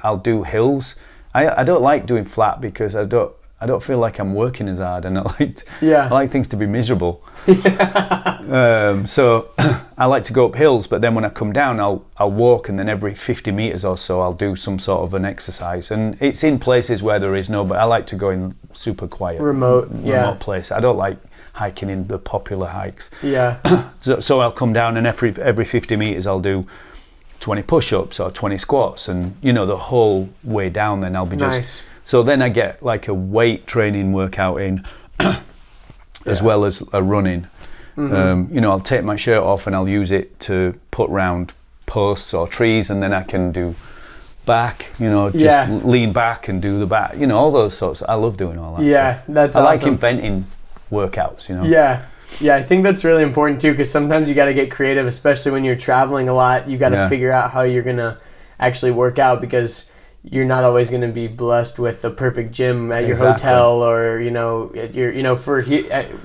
I'll do hills. I don't like doing flat, because I don't feel like I'm working as hard, and I like things to be miserable. So I like to go up hills, but then when I come down, I'll walk, and then every 50 meters or so I'll do some sort of an exercise, and it's in places where there is but I like to go in super quiet remote place. I don't like hiking in the popular hikes. So I'll come down, and every 50 meters I'll do 20 push-ups or 20 squats, and the whole way down then I'll be just so then I get like a weight training workout in as well as a running. I'll take my shirt off and I'll use it to put round posts or trees, and then I can do back, just lean back and do the back, all those sorts. I love doing all that stuff.
That's
I
awesome.
like inventing workouts,
Yeah, I think that's really important too, because sometimes you got to get creative, especially when you're traveling a lot. You got to figure out how you're going to actually work out, because you're not always going to be blessed with the perfect gym at your hotel, or at your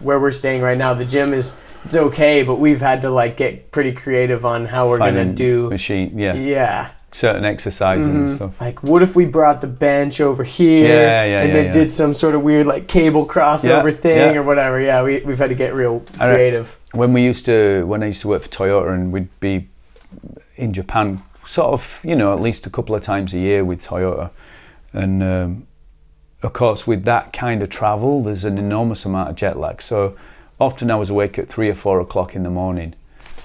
where we're staying right now. The gym it's okay, but we've had to like get pretty creative on how we're going to do
machine. Certain exercises and stuff.
Like, what if we brought the bench over here and then did some sort of weird like cable crossover thing or whatever. Yeah, we've had to get real creative.
When I used to work for Toyota, and we'd be in Japan sort of, at least a couple of times a year with Toyota. And of course, with that kind of travel, there's an enormous amount of jet lag. So often I was awake at 3 or 4 o'clock in the morning,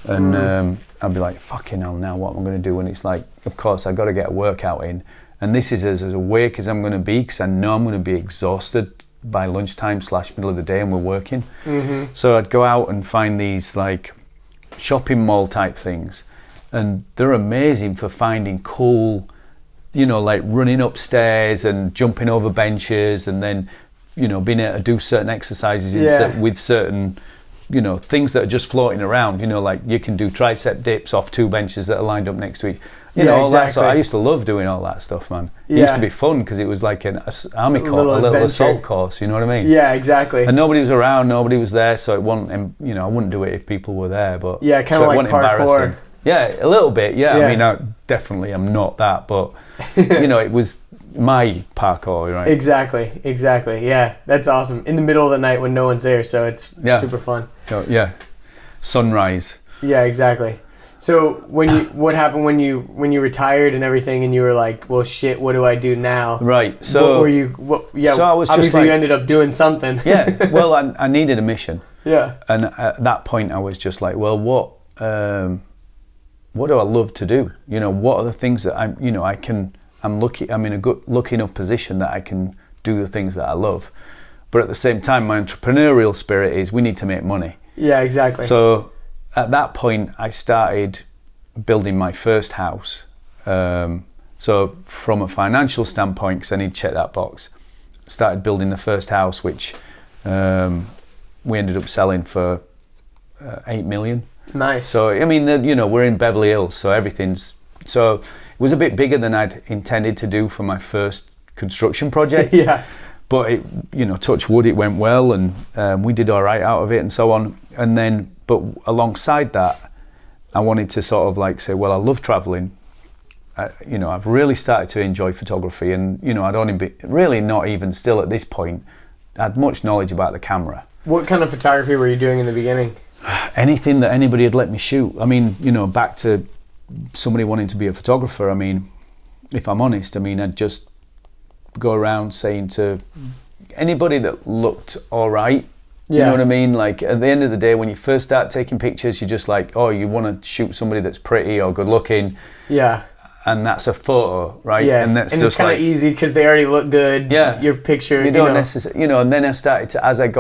and I'd be like, fucking hell, now what am I going to do? And it's like, of course, I got to get a workout in, and this is as awake as I'm going to be, because I know I'm going to be exhausted by lunchtime / middle of the day, and we're working. So I'd go out and find these like shopping mall type things, and they're amazing for finding cool, you know, like running upstairs and jumping over benches, and then, you know, being able to do certain exercises with certain, you know, things that are just floating around, you know, like you can do tricep dips off 2 benches that are lined up next to each. You know, all that. So I used to love doing all that stuff, man. It used to be fun because it was like an army course, a little assault course. You know what I mean?
Yeah, exactly.
And nobody was around, nobody was there, so it wasn't. You know, I wouldn't do it if people were there. But
yeah, kind of like parkour.
Yeah, a little bit. Yeah, I mean, I definitely am not that, but you know, it was my parkour, right?
Exactly. Yeah, that's awesome. In the middle of the night when no one's there, so it's super fun.
Yeah, sunrise.
Yeah, exactly. So what happened when you retired and everything, and you were like, well, shit, what do I do now?
Right. So
what were you? So I was obviously you ended up doing something.
Yeah. Well, I needed a mission.
Yeah.
And at that point, I was just like, well, what do I love to do? You know, what are the things that I'm in a good, lucky enough position that I can do the things that I love. But at the same time, my entrepreneurial spirit is we need to make money.
Yeah, exactly.
So at that point, I started building my first house. So from a financial standpoint, because I need to check that box, started building the first house, which we ended up selling for 8 million.
Nice.
So, I mean, you know, we're in Beverly Hills, so so it was a bit bigger than I'd intended to do for my first construction project.
Yeah.
But it, you know, touch wood, it went well, and we did all right out of it and so on. And then, but alongside that, I wanted to sort of like say, well, I love traveling. You know, I've really started to enjoy photography, and, you know, I'd only be really not even still at this point, had much knowledge about the camera.
What kind of photography were you doing in the beginning?
Anything that anybody had let me shoot. I mean, you know, back to somebody wanting to be a photographer, I mean, if I'm honest, I mean, I'd just go around saying to anybody that looked all right, you know what I mean? Like, at the end of the day, when you first start taking pictures, you're just like, oh, you want to shoot somebody that's pretty or good looking. Yeah. And that's a photo, right?
Yeah.
And that's
and
just
it's kind of easy because they already look good.
Yeah.
Your picture,
you don't necessarily, you know, and then I started to, as I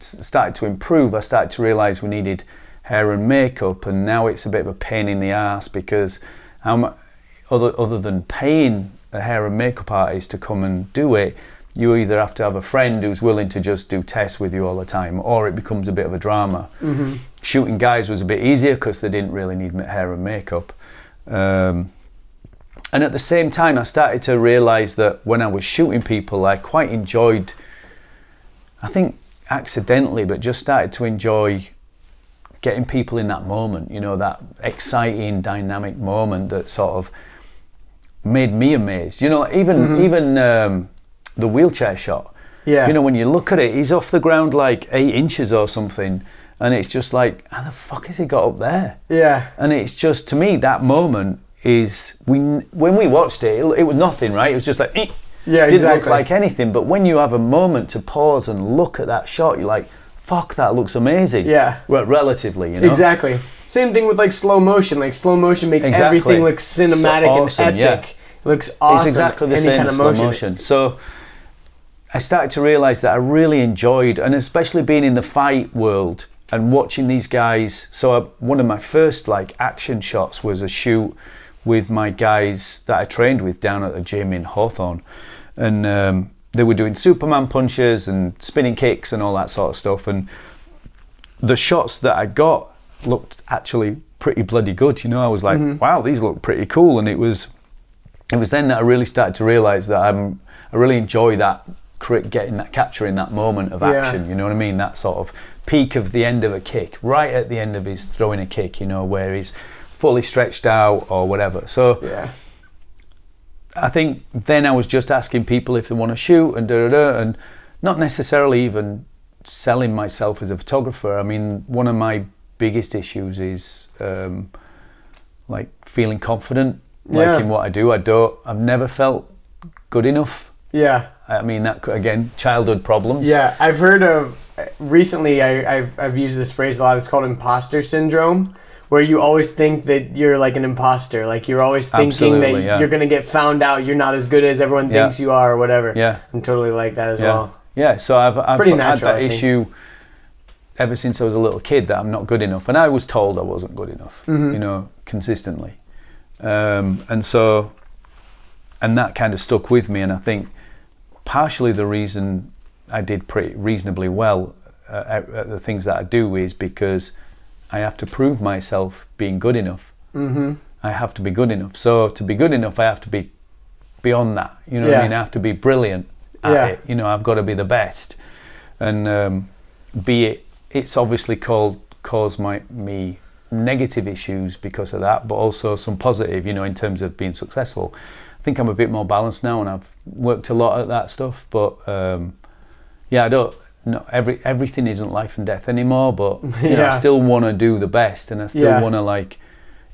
started to improve, I started to realize we needed hair and makeup, and now it's a bit of a pain in the ass because other than paying a hair and makeup artist to come and do it, you either have to have a friend who's willing to just do tests with you all the time, or it becomes a bit of a drama. Mm-hmm. Shooting guys was a bit easier because they didn't really need hair and makeup. And at the same time, I started to realize that when I was shooting people, I quite enjoyed, I think accidentally, but just started to enjoy getting people in that moment, you know, that exciting, dynamic moment that sort of made me amazed. You know, even the wheelchair shot. Yeah. You know, when you look at it, he's off the ground like 8 inches or something, and it's just like, how the fuck has he got up there? Yeah. And it's just, to me, that moment is, when we watched it, it was nothing, right? It was just like,
yeah,
didn't look like anything. But when you have a moment to pause and look at that shot, you're like, fuck, that looks amazing. Yeah. Relatively, you know?
Exactly. Same thing with like slow motion. Like slow motion makes everything look cinematic awesome, and epic. Yeah. It looks awesome.
It's exactly the same as slow motion. So I started to realize that I really enjoyed, and especially being in the fight world and watching these guys. So one of my first like action shots was a shoot with my guys that I trained with down at the gym in Hawthorne, and they were doing Superman punches and spinning kicks and all that sort of stuff, and the shots that I got looked actually pretty bloody good, you know. I was like, wow, these look pretty cool. And it was then that I really started to realize that I really enjoy that, capturing that moment of action, you know what I mean? That sort of peak of the end of a kick, right at the end of his throwing a kick, you know, where he's fully stretched out or whatever. So yeah. I think then I was just asking people if they want to shoot and and not necessarily even selling myself as a photographer. I mean, one of my biggest issues is like feeling confident, like in what I do. I've never felt good enough. Yeah. I mean, that, again, childhood problems.
Yeah, I've heard of, recently I've used this phrase a lot. It's called imposter syndrome, where you always think that you're like an imposter. Like you're always thinking that you're going to get found out. You're not as good as everyone thinks you are or whatever. Yeah. I'm totally like that as well.
Yeah, so I've
natural,
had that issue ever since I was a little kid, that I'm not good enough. And I was told I wasn't good enough, consistently. And that kind of stuck with me. And I think partially the reason I did pretty reasonably well at the things that I do is because I have to prove myself being good enough. I have to be good enough. So to be good enough, I have to be beyond that. You know what I mean? I have to be brilliant at it. You know, I've got to be the best. And it's obviously caused me negative issues because of that, but also some positive, you know, in terms of being successful. I think I'm a bit more balanced now, and I've worked a lot at that stuff. But I don't. No, everything isn't life and death anymore, but you know, I still want to do the best, and I still want to like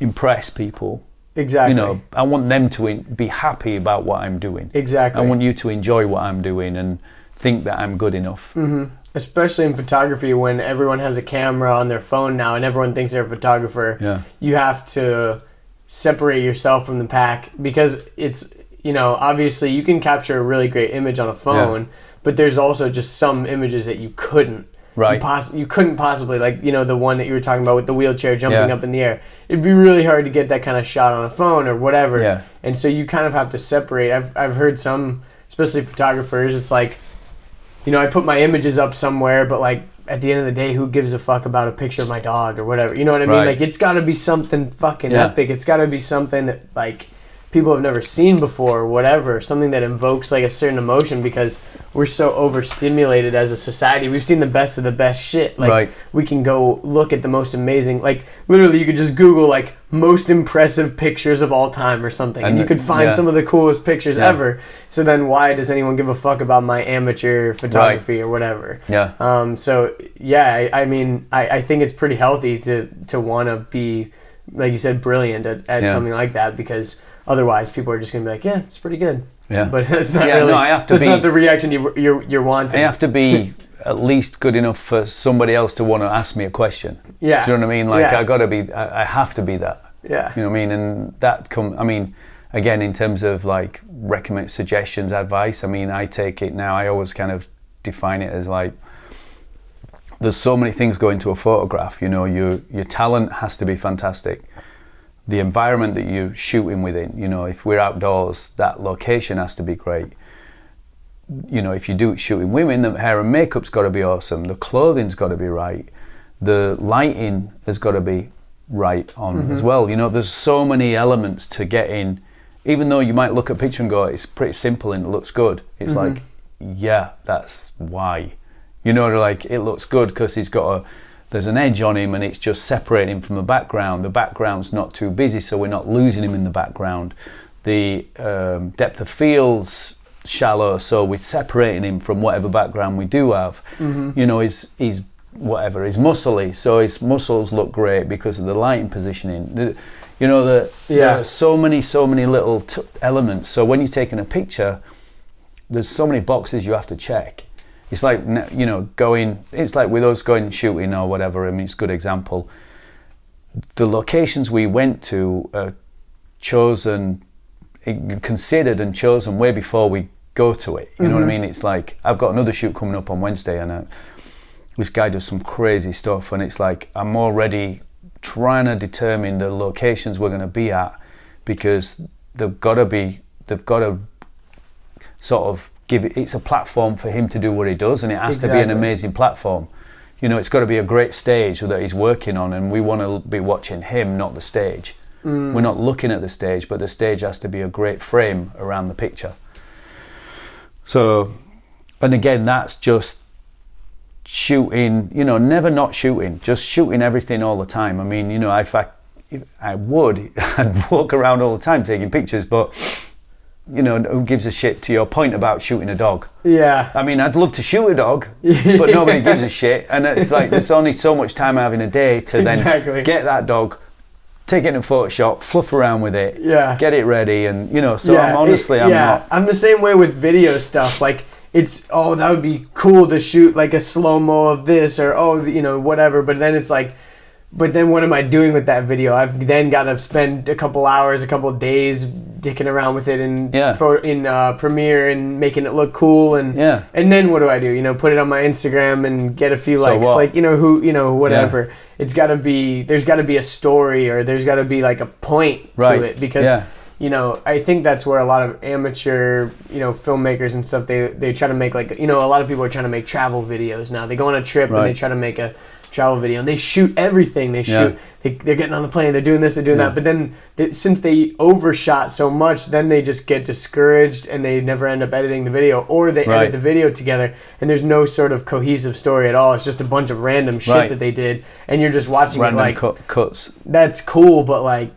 impress people.
Exactly.
You know, I want them to be happy about what I'm doing.
Exactly.
I want you to enjoy what I'm doing and think that I'm good enough.
Especially in photography, when everyone has a camera on their phone now and everyone thinks they're a photographer. You have to separate yourself from the pack, because it's, you know, obviously you can capture a really great image on a phone, but there's also just some images that you couldn't. You couldn't possibly, like, you know, the one that you were talking about with the wheelchair jumping up in the air. It'd be really hard to get that kind of shot on a phone or whatever. And so you kind of have to separate. I've heard some, especially photographers, it's like, you know, I put my images up somewhere, but like at the end of the day, who gives a fuck about a picture of my dog or whatever? You know what I mean? Like, it's got to be something fucking epic. It's got to be something that like people have never seen before or whatever, something that invokes like a certain emotion, because we're so overstimulated as a society. We've seen the best of the best shit. Like we can go look at the most amazing, like literally you could just Google like most impressive pictures of all time or something, and you could find some of the coolest pictures ever. So then why does anyone give a fuck about my amateur photography or whatever? I mean, I think it's pretty healthy to want to be, like you said, brilliant at something like that, because otherwise, people are just gonna be like, "Yeah, it's pretty good." But it's not really. No, I have to that's not the reaction you're wanting.
I have to be at least good enough for somebody else to want to ask me a question. Do you know what I mean? Like, I have to be that. You know what I mean? And that I mean, again, in terms of like recommend suggestions, advice. I mean, I take it now. I always kind of define it as like, there's so many things go into a photograph. You know, your talent has to be fantastic. The environment that you're shooting within, you know, if we're outdoors, that location has to be great. You know, if you do shooting women, the hair and makeup's got to be awesome. The clothing's got to be right. The lighting has got to be right on as well. You know, there's so many elements to get in. Even though you might look at a picture and go, it's pretty simple and it looks good. It's like, that's why. You know, like, it looks good because there's an edge on him and it's just separating him from the background. The background's not too busy, so we're not losing him in the background. The depth of field's shallow, so we're separating him from whatever background we do have. You know, he's muscly, so his muscles look great because of the lighting positioning. You know, there are so many little elements. So when you're taking a picture, there's so many boxes you have to check. It's like, you know, it's like with us going shooting or whatever. I mean, it's a good example. The locations we went to are considered and chosen way before we go to it. You know what I mean? It's like, I've got another shoot coming up on Wednesday, and this guy does some crazy stuff, and it's like, I'm already trying to determine the locations we're going to be at, because they've got to sort of it's a platform for him to do what he does, and it has to be an amazing platform. You know, it's got to be a great stage that he's working on, and we want to be watching him, not the stage. We're not looking at the stage, but the stage has to be a great frame around the picture. So, and again, that's just shooting, you know, never not shooting, just shooting everything all the time. I mean, you know, I'd walk around all the time taking pictures, but you know, who gives a shit, to your point about shooting a dog? I mean, I'd love to shoot a dog, but nobody gives a shit. And it's like, there's only so much time I have in a day to then get that dog, take it in a Photoshop, fluff around with it, get it ready, and you know. So I'm not.
I'm the same way with video stuff. Like, it's, oh, that would be cool to shoot like a slow-mo of this, or, oh, you know, whatever. But then it's like, but then what am I doing with that video? I've then got to spend a couple hours, a couple of days dicking around with it in Premiere and making it look cool, and then what do I do? You know, put it on my Instagram and get a few likes, like, you know, whatever. Yeah. It's got to be, there's got to be a story, or there's got to be like a point to it, because you know, I think that's where a lot of amateur, you know, filmmakers and stuff, they try to make, like, you know, a lot of people are trying to make travel videos now. They go on a trip and they try to make a travel video, and they shoot everything. They shoot, they're getting on the plane, they're doing this, they're doing that, but then since they overshot so much, then they just get discouraged and they never end up editing the video, or they edit the video together and there's no sort of cohesive story at all. It's just a bunch of random shit that they did, and you're just watching random it like cuts. That's cool, but like,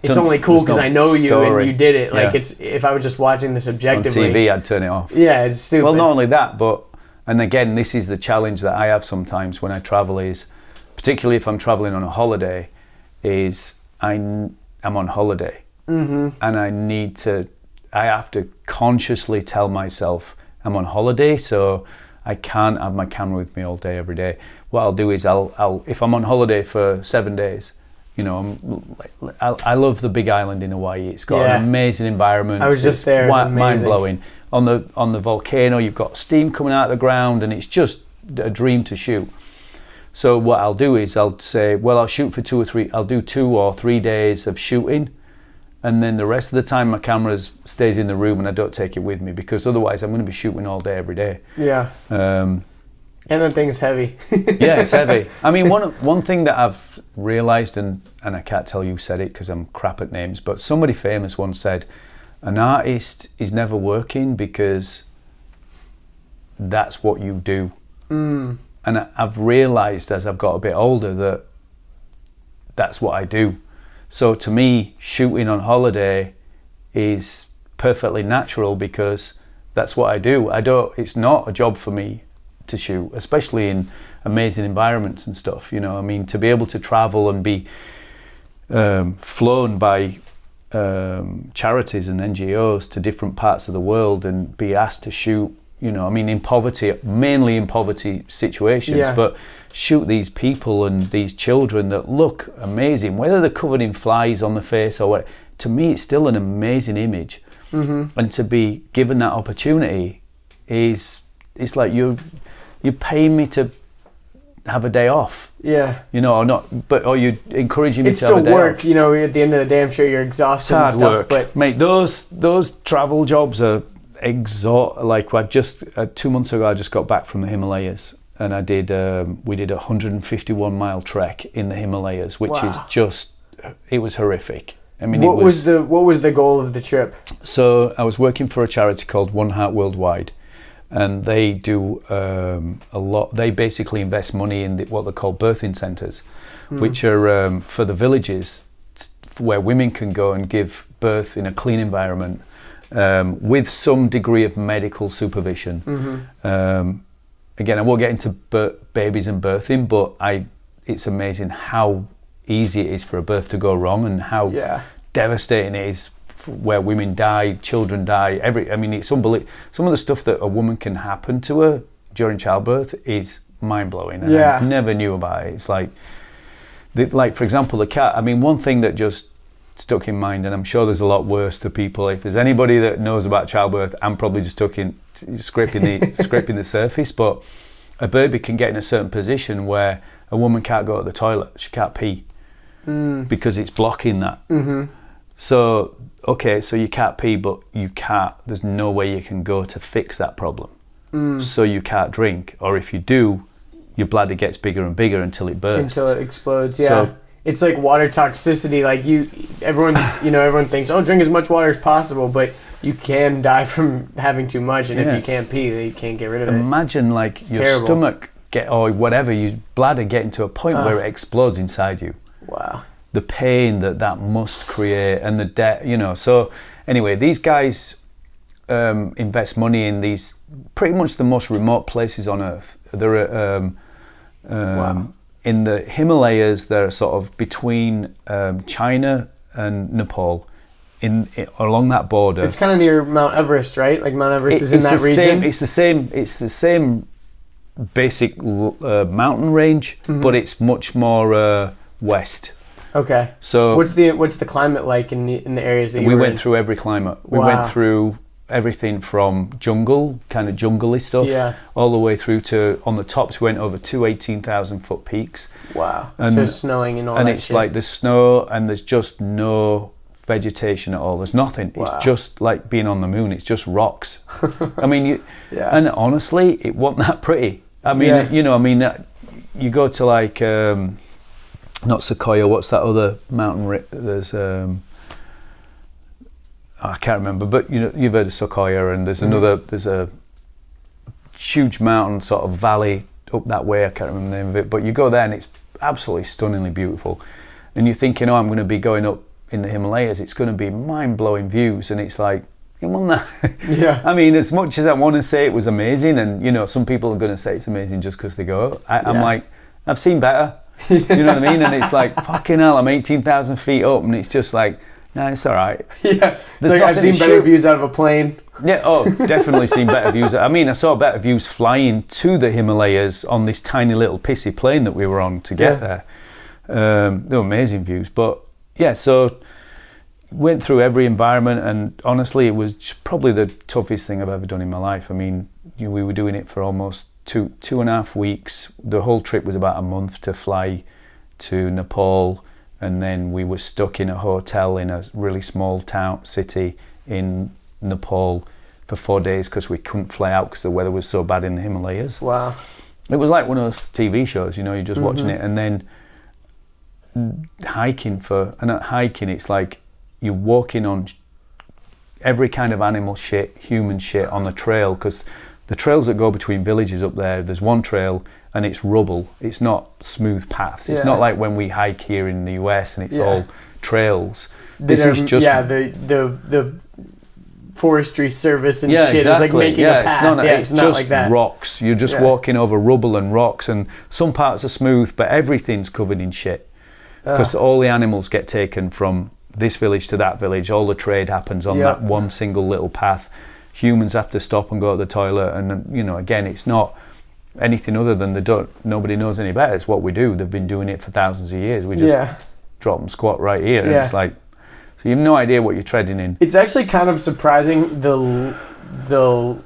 it's only cool because I know you and you did it. Like, it's, if I was just watching this objectively
on TV, I'd turn it off.
Yeah, it's stupid.
Well, not only that, but, and again, this is the challenge that I have sometimes when I travel, is, particularly if I'm traveling on a holiday, is I'm on holiday, and I have to consciously tell myself I'm on holiday, so I can't have my camera with me all day, every day. What I'll do is I'll if I'm on holiday for 7 days, you know, I love the Big Island in Hawaii. It's got an amazing environment.
I was just there. It's
mind blowing. On the volcano, you've got steam coming out of the ground, and it's just a dream to shoot. So what I'll do is I'll say, well, I'll shoot for I'll do 2 or 3 days of shooting, and then the rest of the time my camera stays in the room and I don't take it with me, because otherwise I'm going to be shooting all day, every day. Yeah.
And the thing's heavy.
Yeah, it's heavy. I mean, one thing that I've realised, and I can't tell you said it because I'm crap at names, but somebody famous once said, an artist is never working because that's what you do. And I've realised as I've got a bit older that that's what I do. So to me, shooting on holiday is perfectly natural because that's what I do. It's not a job for me to shoot, especially in amazing environments and stuff, you know. I mean, to be able to travel and be flown by charities and NGOs to different parts of the world and be asked to shoot, you know, I mean, mainly in poverty situations, but shoot these people and these children that look amazing, whether they're covered in flies on the face or what. To me, it's still an amazing image. And to be given that opportunity it's like you're paying me to have a day off. Yeah. You know, or you're encouraging me to have a day off. It's still work,
you know, at the end of the day, I'm sure you're exhausted
and stuff. Work.
But
mate, those travel jobs are like, I've just 2 months ago I just got back from the Himalayas, and we did a 151-mile trek in the Himalayas, which is just, it was horrific. I mean, what was the goal of the trip? So I was working for a charity called One Heart Worldwide, and they do a lot. They basically invest money in what they call birthing centres, which are for the villages where women can go and give birth in a clean environment with some degree of medical supervision. Again, I won't get into babies and birthing, but it's amazing how easy it is for a birth to go wrong, and how devastating it is where women die, children die. I mean, it's unbelievable. Some of the stuff that a woman can happen to her during childbirth is mind-blowing, and I never knew about it. It's like for example, the cat. I mean, one thing that just stuck in mind, and I'm sure there's a lot worse to people. If there's anybody that knows about childbirth, I'm probably just scraping the surface. But a baby can get in a certain position where a woman can't go to the toilet, she can't pee, because it's blocking that. So you can't pee, but there's no way you can go to fix that problem. So you can't drink, or if you do, your bladder gets bigger and bigger until it bursts. Until
it explodes, So, it's like water toxicity. Like everyone thinks, oh, drink as much water as possible, but you can die from having too much, and if you can't pee, you can't get rid of it.
Imagine like your stomach or whatever, your bladder getting to a point where it explodes inside you. Wow. The pain that must create, and the debt, you know. So anyway, these guys invest money in these pretty much the most remote places on earth. They're in the Himalayas. They're sort of between China and Nepal, along that border.
It's kind of near Mount Everest, right? Like Mount Everest is in that region.
It's the same basic mountain range, but it's much more west.
Okay.
So
what's the climate like in the areas that you were in?
We went through every climate. We went through everything from jungle, kind of jungly stuff, all the way through to, on the tops, we went over two 18,000 foot peaks.
Wow.
And,
so snowing and all that
and it's like there's snow and there's just no vegetation at all. There's nothing.
Wow.
It's just like being on the moon. It's just rocks. I mean, and honestly, it wasn't that pretty. I mean, you go to like, not Sequoia, what's that other mountain? There's, I can't remember, but you've heard of Sequoia, and there's there's a huge mountain sort of valley up that way, I can't remember the name of it, but you go there and it's absolutely stunningly beautiful. And you're thinking, I'm going to be going up in the Himalayas, it's going to be mind-blowing views, and it's like, it wasn't that.
Yeah.
I mean, as much as I want to say it was amazing, and some people are going to say it's amazing just because they go, I'm like, I've seen better. You know what I mean? And it's like, fucking hell, I'm 18,000 feet up, and it's just like, nah, it's all right.
Yeah, like I've seen better views out of a plane.
Yeah, definitely seen better views. I mean, I saw better views flying to the Himalayas on this tiny little pissy plane that we were on to get there. They were amazing views. But yeah, so went through every environment, and honestly, it was probably the toughest thing I've ever done in my life. I mean, we were doing it for almost two and a half weeks. The whole trip was about a month to fly to Nepal, and then we were stuck in a hotel in a really small city in Nepal for 4 days because we couldn't fly out because the weather was so bad in the Himalayas.
Wow.
It was like one of those TV shows, you're just watching it, and then hiking it's like you're walking on every kind of animal shit, human shit on the trail, because the trails that go between villages up there's one trail and it's rubble. It's not smooth paths. It's not like when we hike here in the US and it's all trails. This is just
the forestry service and shit is like making a path.
It's
not
just
like that.
Rocks. You're just walking over rubble and rocks, and some parts are smooth, but everything's covered in shit because all the animals get taken from this village to that village. All the trade happens on that one single little path. Humans have to stop and go to the toilet, and again, it's not anything other than nobody knows any better. It's what we do. They've been doing it for thousands of years. We just drop and squat right here, and it's like, so you have no idea what you're treading in. It's
actually kind of surprising the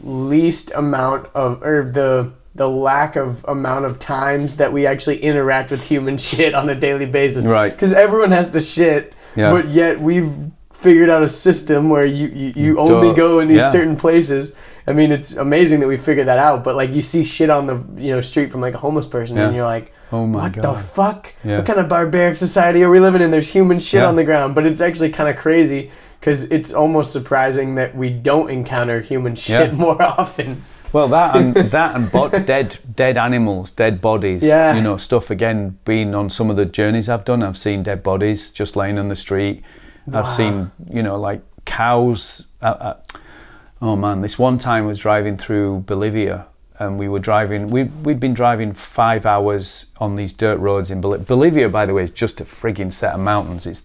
least amount of, or the lack of amount of times that we actually interact with human shit on a daily basis.
Right.
Because everyone has to shit, but yet we've figured out a system where you only go in these certain places. I mean, it's amazing that we figured that out, but like you see shit on the street from like a homeless person and you're like,
oh my God.
What the fuck? What kind of barbaric society are we living in? There's human shit on the ground, but it's actually kind of crazy because it's almost surprising that we don't encounter human shit more often.
Well, that and dead animals, dead bodies, stuff. Again, being on some of the journeys I've done, I've seen dead bodies just laying on the street. Wow. I've seen, like cows. Oh man, this one time I was driving through Bolivia, and we were driving. We'd been driving 5 hours on these dirt roads in Bolivia. Bolivia, by the way, is just a frigging set of mountains. It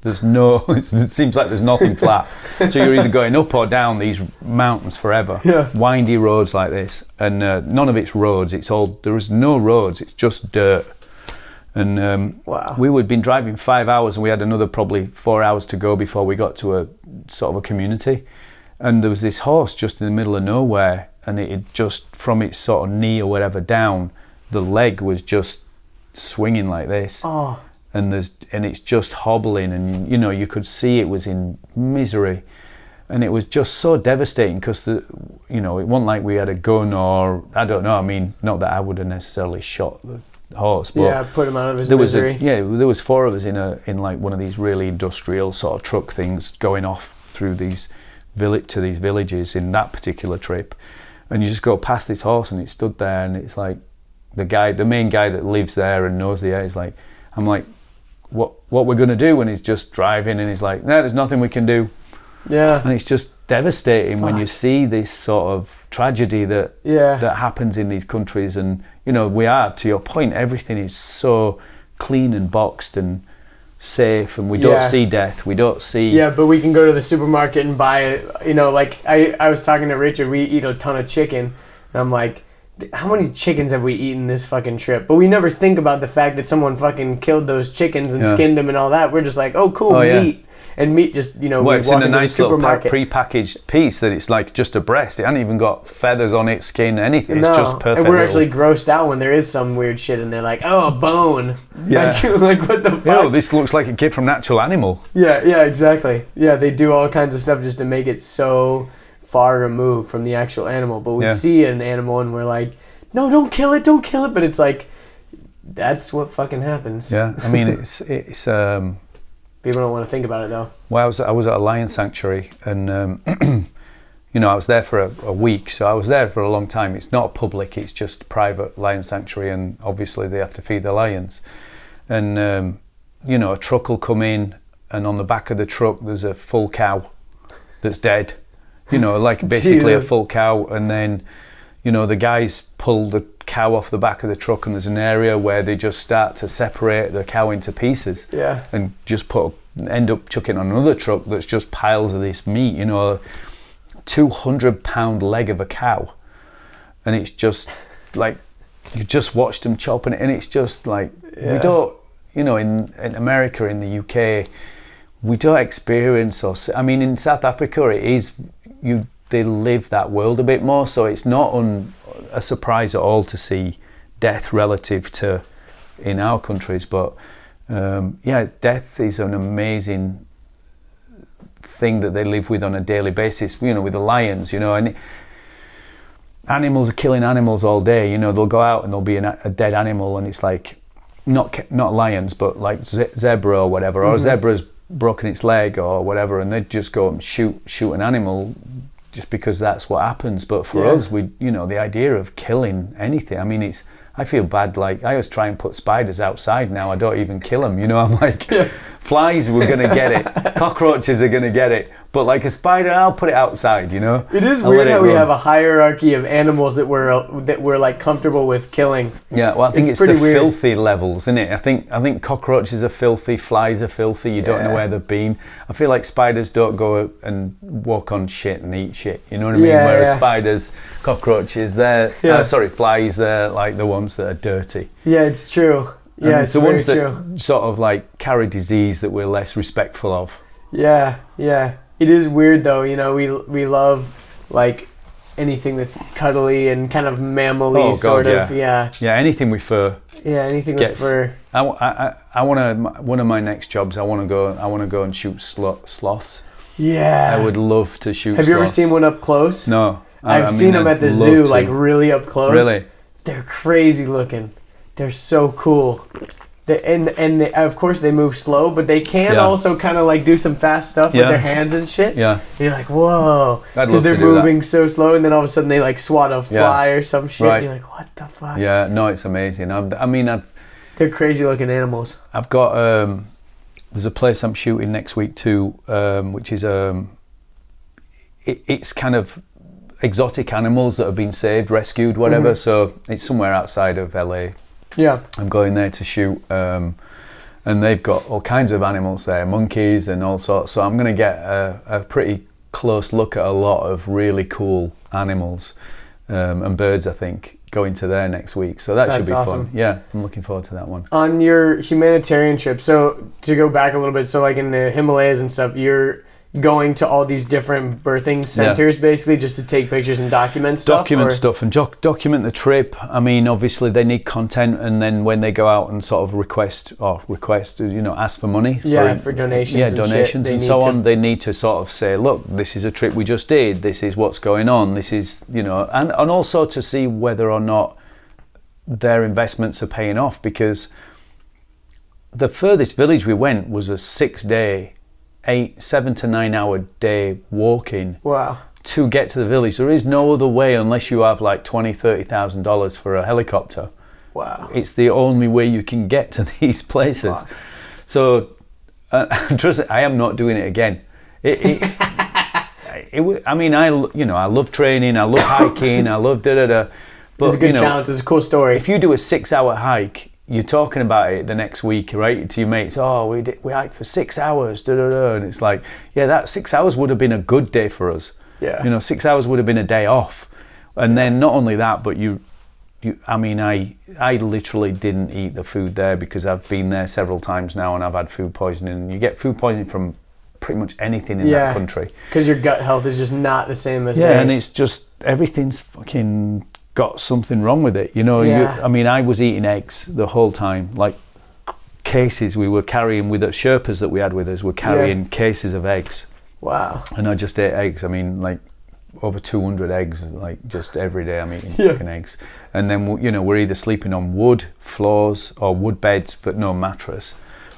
seems like there's nothing flat. So you're either going up or down these mountains forever. Yeah. Windy roads like this, and none of it's roads. There is no roads. It's just dirt. And we had been driving 5 hours, and we had another probably 4 hours to go before we got to a sort of a community. And there was this horse just in the middle of nowhere, and it had just, from its sort of knee or whatever down, the leg was just swinging like this. Oh. And it's just hobbling, and you could see it was in misery. And it was just so devastating because it wasn't like we had a gun or, I don't know, I mean, not that I would have necessarily shot the horse, but
put him out of his misery.
There was 4 of us in like one of these really industrial sort of truck things going off through these villages in that particular trip, and you just go past this horse and it stood there, and it's like the main guy that lives there and knows the area is like, I'm like, what we're gonna do? And he's just driving, and he's like, no, there's nothing we can do. Yeah. And it's just devastating when you see this sort of tragedy that happens in these countries. And we are, to your point, everything is so clean and boxed and safe, and we don't see death. We don't see.
Yeah, but we can go to the supermarket and buy it. You know, like I was talking to Richard. We eat a ton of chicken, and I'm like, how many chickens have we eaten this fucking trip? But we never think about the fact that someone fucking killed those chickens and skinned them and all that. We're just like, oh, cool, meat. And meat just, you know,
well,
we
it's
walk
in a
into
nice
the
little
supermarket.
pre-packaged piece that it's like just a breast. It hasn't even got feathers on it, skin, anything.
No,
It's just perfect.
and we're actually grossed out when there is some weird shit and they're like, oh, a bone.
Yeah.
Like what the fuck?
Oh, this looks like a kid from Natural Animal.
Yeah, exactly. Yeah, they do all kinds of stuff just to make it so far removed from the actual animal. But we see an animal and we're like, no, don't kill it. But it's like, that's what fucking happens.
Yeah, I mean, it's
People don't want to think about it though.
Well, I was at a lion sanctuary, and you know, I was there for a week, so I was there for a long time. It's not public; it's just private lion sanctuary, and obviously they have to feed the lions. And you know, a truck will come in, and on the back of the truck there's a full cow that's dead. You know, like basically a full cow, and then you know the guys pull the cow off the back of the truck, and there's an area where they just start to separate the cow into pieces, and just end up chucking on another truck that's just piles of this meat, you know, a 200-pound leg of a cow, and it's just like you just watched them chopping it, and it's just like we don't, you know, in America, in the UK, we don't experience, or I mean, in South Africa it is, they live that world a bit more, so it's not a surprise at all to see death relative to in our countries. But death is an amazing thing that they live with on a daily basis, you know, with the lions, you know, and animals are killing animals all day, you know. They'll go out and there'll be a dead animal, and it's like not lions, but like zebra or whatever, or a zebra's broken its leg or whatever, and they just go and shoot an animal just because that's what happens. But for us, we, you know, the idea of killing anything, I mean, I feel bad. Like, I always try and put spiders outside now. I don't even kill them, you know. I'm like, flies, we're going to get it. Cockroaches are going to get it. But like a spider, I'll put it outside, you know.
It is weird how we have a hierarchy of animals that we're like comfortable with killing.
Yeah, well, I think it's the weird filthy levels, isn't it? I think cockroaches are filthy, flies are filthy. You don't know where they've been. I feel like spiders don't go and walk on shit and eat shit. You know what I mean? Whereas spiders, cockroaches, flies, they're like the ones that are dirty.
Yeah, it's true. Yeah, it's
the
very
ones
true.
that sort of like carry disease that we're less respectful of.
Yeah. It is weird though, you know, we love like anything that's cuddly and kind of mammally sort of. Yeah,
anything with fur.
Yeah, anything with fur.
I want to, one of my next jobs, I want to go and shoot sloths.
Yeah.
I would love to shoot
Have
sloths.
you ever seen one up close?
No.
I've seen them at the zoo, like really up close.
Really?
They're crazy looking. They're so cool. Of course they move slow, but they can also kind of like do some fast stuff with their hands and shit. Yeah. And you're like, whoa. Because they're moving so slow, and then all of a sudden they like swat a fly or some shit. Right. And you're like, what the fuck?
Yeah, no, it's amazing.
They're crazy looking animals.
I've got, there's a place I'm shooting next week too, which is, it's kind of exotic animals that have been saved, rescued, whatever. So it's somewhere outside of LA. Yeah, I'm going there to shoot, and they've got all kinds of animals there, monkeys and all sorts. So I'm going to get a pretty close look at a lot of really cool animals and birds, I think, going to there next week. So that should be fun. Yeah, I'm looking forward to that one.
On your humanitarian trip, so to go back a little bit, so like in the Himalayas and stuff, you're going to all these different birthing centers basically just to take pictures and document stuff?
Document the trip. I mean, obviously they need content, and then when they go out and sort of request, you know, ask for money.
For donations.
Yeah, donations and so on. They need to sort of say, look, this is a trip we just did. This is what's going on. This is, you know, and also to see whether or not their investments are paying off, because the furthest village we went was a 6-day 7 to 9 hour day walking to get to the village. There is no other way unless you have like $20,000-$30,000 for a helicopter. Wow. It's the only way you can get to these places. Wow. So trust me, I am not doing it again. I love training, I love hiking, I love But
it's a good challenge, it's a cool story.
If you do a 6-hour hike, you're talking about it the next week, right, to your mates. Oh, we hiked for 6 hours, and it's like, yeah, that 6 hours would have been a good day for us.
Yeah.
You know, 6 hours would have been a day off. And then not only that, but I literally didn't eat the food there because I've been there several times now and I've had food poisoning. You get food poisoning from pretty much anything in that country.
Because your gut health is just not the same as
theirs. And it's just, everything's fucking got something wrong with it. You know, I was eating eggs the whole time, like cases we were carrying with the Sherpas that we had with us were carrying cases of eggs.
Wow.
And I just ate eggs. I mean, like over 200 eggs, like just every day I'm eating fucking eggs. And then, you know, we're either sleeping on wood floors or wood beds, but no mattress.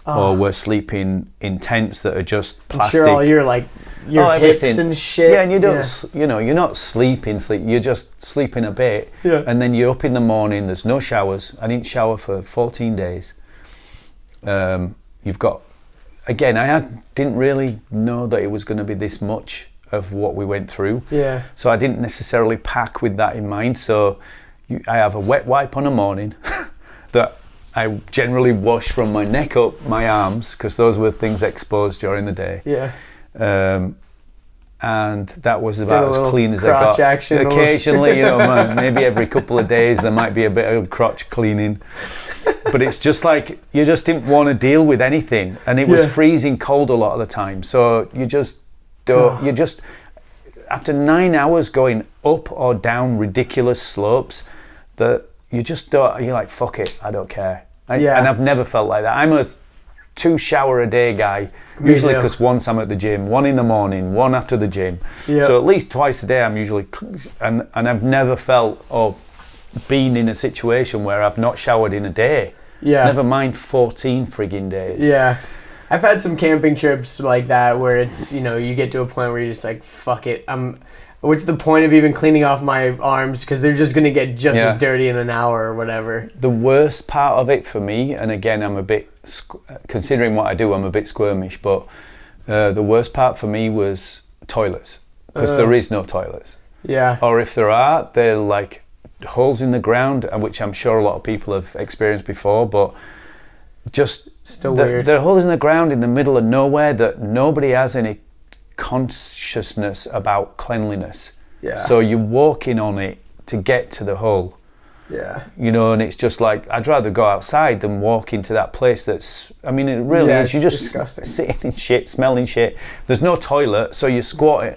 Or we're sleeping in tents that are just plastic.
I'm sure all your hips and shit.
Yeah, and you don't, you know, you're not sleeping, you're just sleeping a bit.
Yeah.
And then you're up in the morning, there's no showers. I didn't shower for 14 days. You've got, again, didn't really know that it was going to be this much of what we went through.
Yeah.
So I didn't necessarily pack with that in mind. So I have a wet wipe on a morning that I generally wash from my neck up, my arms, because those were things exposed during the day.
Yeah.
And that was about as clean as I got.
Action
occasionally, you know, maybe every couple of days there might be a bit of crotch cleaning. But it's just like, you just didn't want to deal with anything. And it was freezing cold a lot of the time. So you just don't, after 9 hours going up or down ridiculous slopes, that you just don't, you're like, fuck it, I don't care. And I've never felt like that. I'm a 2 shower a day guy, usually because once I'm at the gym, 1 in the morning, 1 after the gym. So at least twice a day I'm usually, and I've never felt or been in a situation where I've not showered in a day. Never mind 14 frigging days.
Yeah. I've had some camping trips like that where it's, you know, you get to a point where you're just like, fuck it, what's the point of even cleaning off my arms, because they're just going to get just as dirty in an hour or whatever.
The worst part of it for me, and again, I'm a bit, considering what I do, I'm a bit squirmish, but the worst part for me was toilets, because there is no toilets.
Yeah.
Or if there are, they're like holes in the ground, which I'm sure a lot of people have experienced before, but just
weird.
They're holes in the ground in the middle of nowhere that nobody has any consciousness about cleanliness. So you're walking on it to get to the hole. You know, and it's just like, I'd rather go outside than walk into that place that's, I mean, it really is. You're just
disgusting.
Sitting in shit, smelling shit. There's no toilet, so you
squatting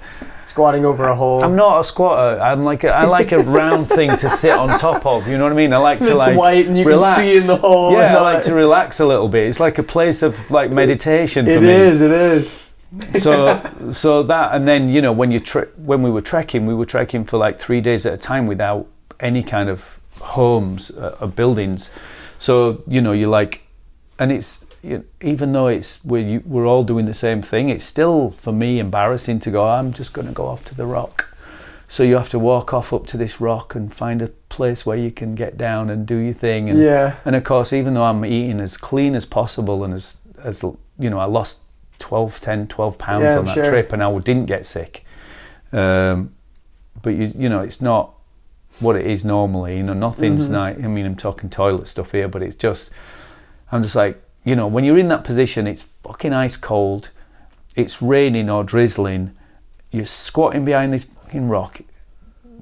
over a hole.
I'm not a squatter. I like a round thing to sit on top of. You know what I mean? I like to
it's white and you
relax.
Can see in the hole.
Yeah, I like to relax a little bit. It's like a place of like meditation for me.
It is.
So that, and then, you know, when we were trekking for like 3 days at a time without any kind of homes or buildings. So, you know, you're like, and it's, even though we're all doing the same thing, it's still for me embarrassing to go, I'm just going to go off to the rock. So you have to walk off up to this rock and find a place where you can get down and do your thing. And, and of course, even though I'm eating as clean as possible and as you know, I lost 12 pounds on that trip and I didn't get sick. But you know, it's not what it is normally. You know, nothing's nice. I mean, I'm talking toilet stuff here, but it's just, I'm just like, you know, when you're in that position, it's fucking ice cold, it's raining or drizzling, you're squatting behind this fucking rock,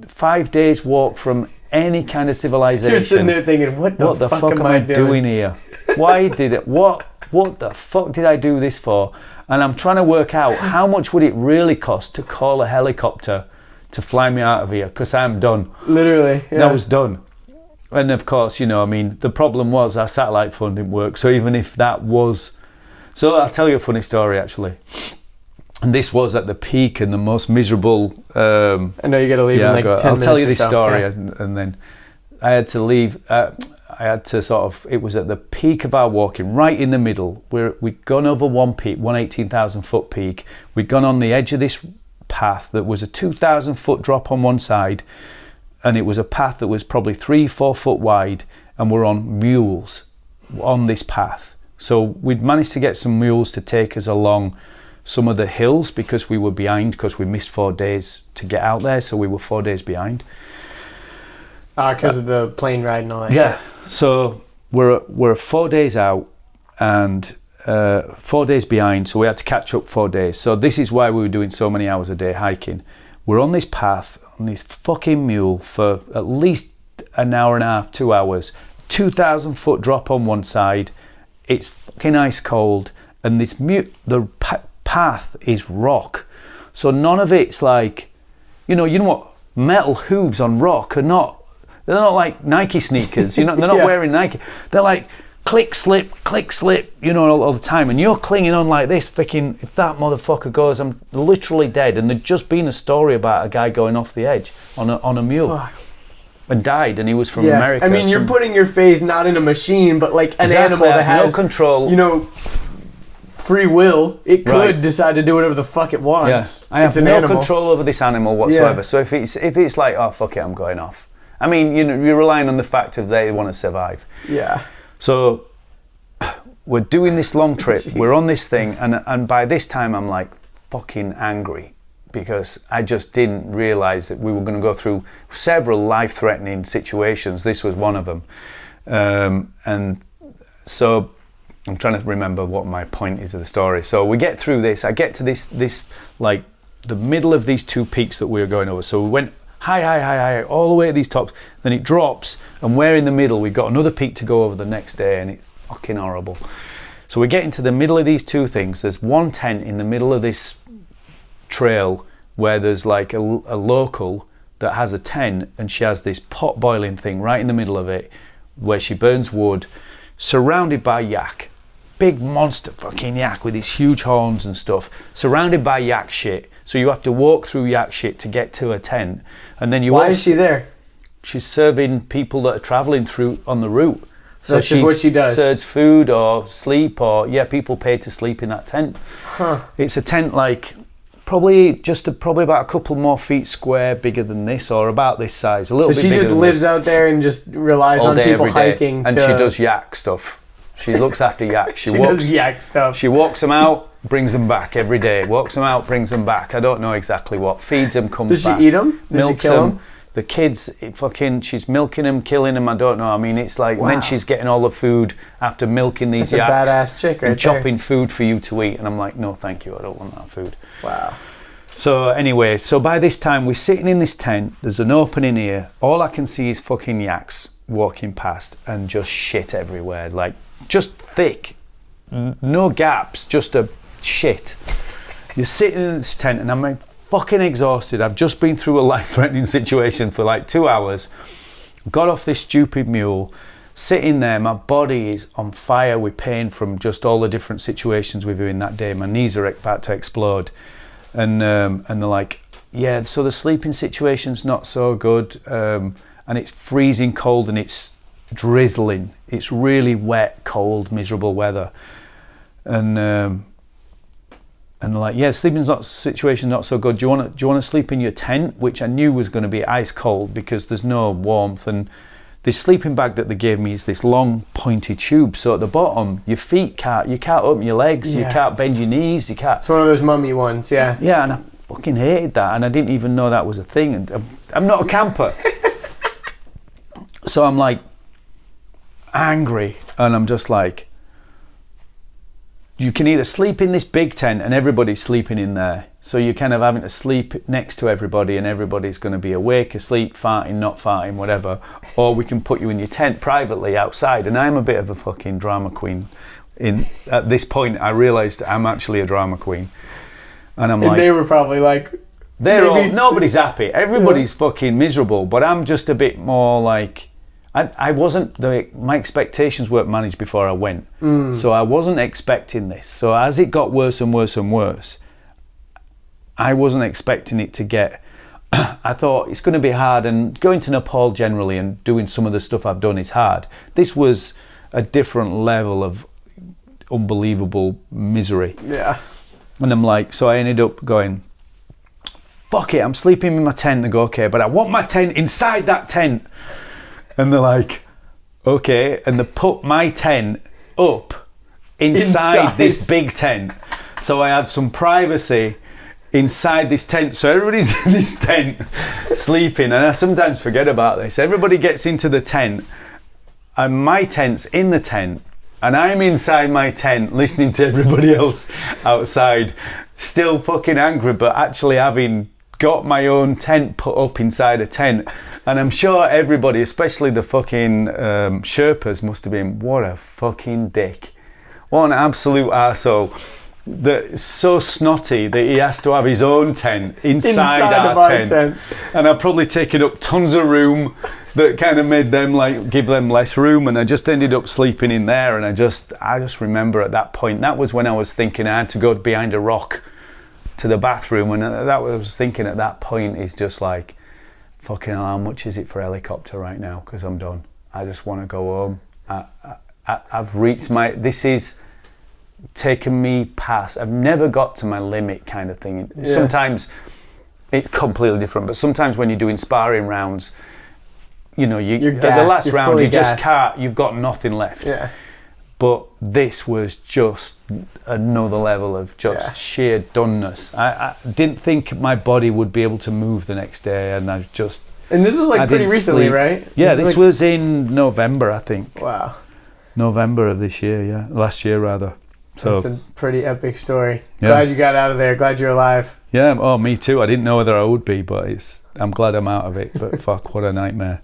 5 days walk from any kind of civilization.
You're sitting there thinking, what the fuck am I doing
here? Why did it, what the fuck did I do this for? And I'm trying to work out how much would it really cost to call a helicopter to fly me out of here, because I'm done.
Literally.
I was done. And of course, you know, I mean, the problem was our satellite phone didn't work. So even if that was, so I'll tell you a funny story actually. And this was at the peak and the most miserable.
I know you got to leave in like 10 minutes.
I'll tell you this
so.
story, and then I had to leave. I had to sort of. It was at the peak of our walking, right in the middle. We'd gone over one peak, 18,000 foot peak. We'd gone on the edge of this path that was a 2,000 foot drop on one side. And it was a path that was probably 3-4 foot wide, and we're on mules on this path. So we'd managed to get some mules to take us along some of the hills because we were behind, because we missed 4 days to get out there, so we were 4 days behind.
Because of the plane ride and all that shit.
So we're 4 days out and 4 days behind, so we had to catch up 4 days. So this is why we were doing so many hours a day hiking. We're on this path, on this fucking mule for at least an hour and a half, 2 hours, 2,000 foot drop on one side. It's fucking ice cold, and the path is rock. So none of it's like, you know what, metal hooves on rock are not, they're not like Nike sneakers, they're not wearing Nike. They're like click, slip, all the time. And you're clinging on like this, thinking, if that motherfucker goes, I'm literally dead. And there'd just been a story about a guy going off the edge on a mule. Fuck. And died, and he was from America.
I mean, you're putting your faith not in a machine, but like an animal that has
no control.
Free will. It could decide to do whatever the fuck it wants.
Yeah. I have no control over this animal whatsoever. Yeah. So if it's like, oh fuck it, I'm going off. I mean, you're relying on the fact of they want to survive.
Yeah.
So we're doing this long trip. We're on this thing, and by this time I'm like fucking angry, because I just didn't realize that we were going to go through several life-threatening situations. This was one of them. And so I'm trying to remember what my point is of the story. So we get through this. I get to this like the middle of these two peaks that we were going over. So we went high, all the way to these tops. Then it drops, and we're in the middle. We've got another peak to go over the next day, and it's fucking horrible. So we get into the middle of these two things. There's one tent in the middle of this trail where there's like a local that has a tent, and she has this pot boiling thing right in the middle of it where she burns wood, surrounded by yak, big monster fucking yak with these huge horns and stuff, surrounded by yak shit. So you have to walk through yak shit to get to a tent, and then
Why is she there?
She's serving people that are traveling through on the route.
So that's just what she does.
Serves food or sleep, or people pay to sleep in that tent. It's a tent like probably about a couple more feet square, bigger than this, or about this size, a little bit bigger. So she just
lives out there and just relies on people hiking.
And she does yak stuff. She looks after yak.
She does yak stuff.
She walks them out, brings them back every day. Walks them out, brings them back. I don't know exactly what. Feeds them, comes back.
Does she eat them?
Milks them. The kids, she's milking them, killing them. I don't know. I mean, it's like, and then she's getting all the food after milking these yaks.
That's a badass chick right
and chopping food for you to eat. And I'm like, no, thank you. I don't want that food.
Wow.
So anyway, by this time we're sitting in this tent. There's an opening here. All I can see is fucking yaks walking past, and just shit everywhere. Like, just thick. No gaps, just a shit. You're sitting in this tent, and I'm like, fucking exhausted. I've just been through a life-threatening situation for like 2 hours. Got off this stupid mule, sitting there. My body is on fire with pain from just all the different situations we've been in that day. My knees are about to explode, and they're like, yeah. So the sleeping situation's not so good, and it's freezing cold and it's drizzling. It's really wet, cold, miserable weather, and they're like, yeah, situation's not so good. Do you want to sleep in your tent? Which I knew was going to be ice cold because there's no warmth. And this sleeping bag that they gave me is this long pointy tube. So at the bottom, your feet you can't open your legs, you can't bend your knees, you can't.
It's one of those mummy ones, yeah.
Yeah, and I fucking hated that, and I didn't even know that was a thing. And I'm not a camper, so I'm like angry, and I'm just like, you can either sleep in this big tent and everybody's sleeping in there, so you're kind of having to sleep next to everybody and everybody's going to be awake, asleep, farting, not farting, whatever, or we can put you in your tent privately outside. And I'm a bit of a fucking drama queen. At this point I realised I'm actually a drama queen, and
they were probably like,
nobody's happy, everybody's fucking miserable, but I'm just a bit more like, I wasn't, my expectations weren't managed before I went. So I wasn't expecting this. So as it got worse and worse and worse, I wasn't expecting it to get, I thought it's going to be hard, and going to Nepal generally and doing some of the stuff I've done is hard. This was a different level of unbelievable misery.
Yeah.
And I'm like, so I ended up going, fuck it, I'm sleeping in my tent. They go, okay, but I want my tent inside that tent. And they're like, okay, and they put my tent up inside this big tent. So I had some privacy inside this tent. So everybody's in this tent sleeping, and I sometimes forget about this. Everybody gets into the tent, and my tent's in the tent, and I'm inside my tent listening to everybody else outside, still fucking angry, but actually having got my own tent put up inside a tent. And I'm sure everybody, especially the fucking Sherpas, must have been, what a fucking dick. What an absolute arsehole. That's so snotty that he has to have his own tent inside our tent. And I've probably taken up tons of room that kind of made them like give them less room, and I just ended up sleeping in there. And I just remember at that point, that was when I was thinking I had to go behind a rock to the bathroom, and that was I was thinking at that point is just like, fucking hell, how much is it for a helicopter right now? Because I'm done. I just want to go home. I've reached this is taken me past. I've never got to my limit kind of thing. Yeah. Sometimes it's completely different, but sometimes when you're doing sparring rounds, you know, you're gassed, the last round you just can't, you've got nothing left. Yeah. But this was just another level of just sheer doneness. I didn't think my body would be able to move the next day, and I just...
And this was like pretty recently, sleep. Right?
Yeah, this was in November, I think.
Wow.
November of this year, yeah. Last year, rather. So
that's a pretty epic story. Yeah. Glad you got out of there. Glad you're alive.
Yeah, oh, me too. I didn't know whether I would be, but I'm glad I'm out of it. But fuck, what a nightmare.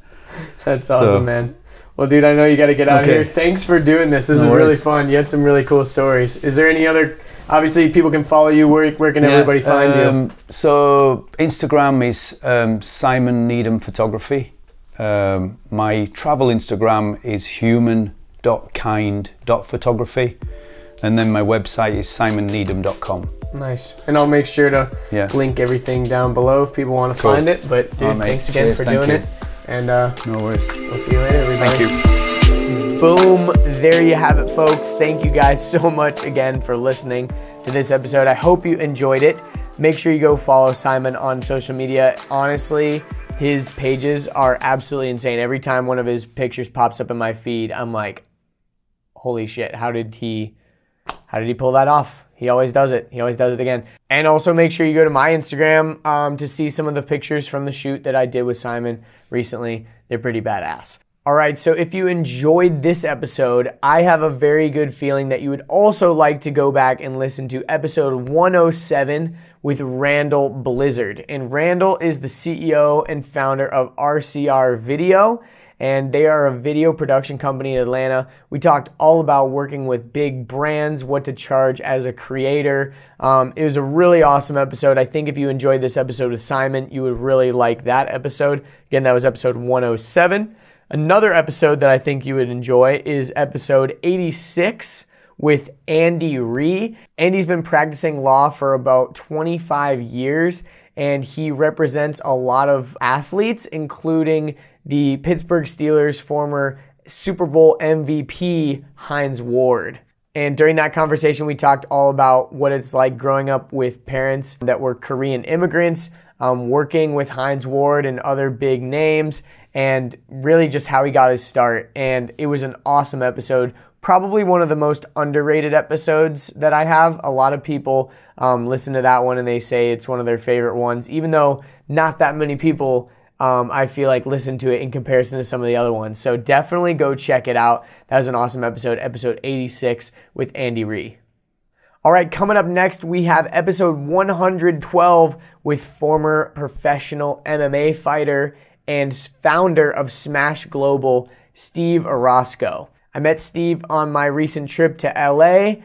That's awesome, man. Well, dude, I know you got to get out of here. Thanks for doing this. This is really fun. You had some really cool stories. Is there any other... Obviously, people can follow you. Where can everybody find you? So, Instagram is Simon Needham Photography. My travel Instagram is human.kind.photography. And then my website is simonneedham.com. Nice. And I'll make sure to link everything down below if people want to find it. But, dude, thanks again for doing it. And no worries. We'll see you later, everybody. Thank you. Boom. There you have it, folks. Thank you guys so much again for listening to this episode. I hope you enjoyed it. Make sure you go follow Simon on social media. Honestly, his pages are absolutely insane. Every time one of his pictures pops up in my feed, I'm like, holy shit, how did he pull that off? He always does it. He always does it again. And also make sure you go to my Instagram to see some of the pictures from the shoot that I did with Simon recently. They're pretty badass. All right, so if you enjoyed this episode, I have a very good feeling that you would also like to go back and listen to episode 107 with Randall Blizzard. And Randall is the CEO and founder of RCR Video, and they are a video production company in Atlanta. We talked all about working with big brands, what to charge as a creator. It was a really awesome episode. I think if you enjoyed this episode with Simon, you would really like that episode. Again, that was episode 107. Another episode that I think you would enjoy is episode 86 with Andy Ree. Andy's been practicing law for about 25 years, and he represents a lot of athletes, including the Pittsburgh Steelers' former Super Bowl MVP, Hines Ward. And during that conversation, we talked all about what it's like growing up with parents that were Korean immigrants, working with Hines Ward and other big names, and really just how he got his start. And it was an awesome episode. Probably one of the most underrated episodes that I have. A lot of people listen to that one and they say it's one of their favorite ones, even though not that many people I feel like listen to it in comparison to some of the other ones. So definitely go check it out. That was an awesome episode, episode 86 with Andy Ree. All right, coming up next, we have episode 112 with former professional MMA fighter and founder of Smash Global, Steve Orozco. I met Steve on my recent trip to LA.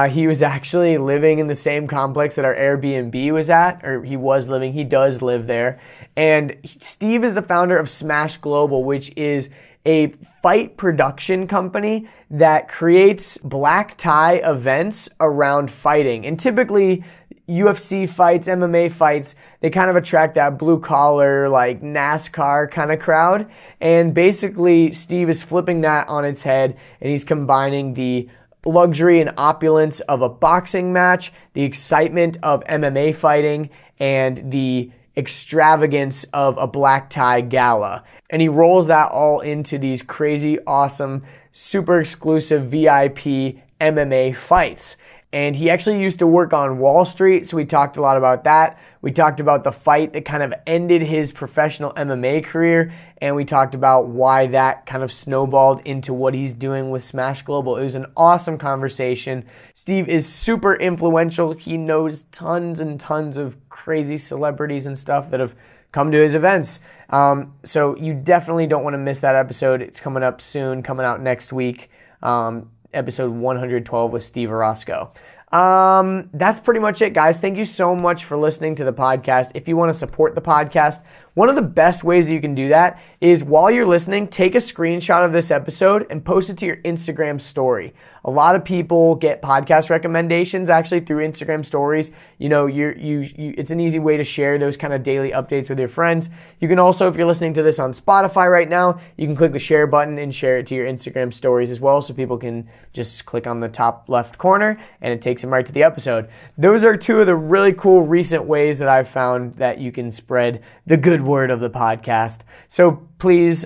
He was actually living in the same complex that our Airbnb was at, or he does live there. And Steve is the founder of Smash Global, which is a fight production company that creates black tie events around fighting. And typically, UFC fights, MMA fights, they kind of attract that blue collar, like NASCAR kind of crowd. And basically, Steve is flipping that on its head, and he's combining the luxury and opulence of a boxing match, the excitement of MMA fighting, and the extravagance of a black tie gala. And he rolls that all into these crazy, awesome, super exclusive VIP MMA fights. And he actually used to work on Wall Street, so we talked a lot about that. We We talked about the fight that kind of ended his professional MMA career, and we talked about why that kind of snowballed into what he's doing with Smash Global. It was an awesome conversation. Steve is super influential. He knows tons and tons of crazy celebrities and stuff that have come to his events. So you definitely don't want to miss that episode. It's coming up soon, coming out next week. Episode 112 with Steve Orozco. That's pretty much it, guys. Thank you so much for listening to the podcast. If you want to support the podcast, one of the best ways you can do that is while you're listening, take a screenshot of this episode and post it to your Instagram story. A lot of people get podcast recommendations actually through Instagram stories. You know, it's an easy way to share those kind of daily updates with your friends. You can also, if you're listening to this on Spotify right now, you can click the share button and share it to your Instagram stories as well, so people can just click on the top left corner and it takes them right to the episode. Those are two of the really cool recent ways that I've found that you can spread the good word of the podcast. So please,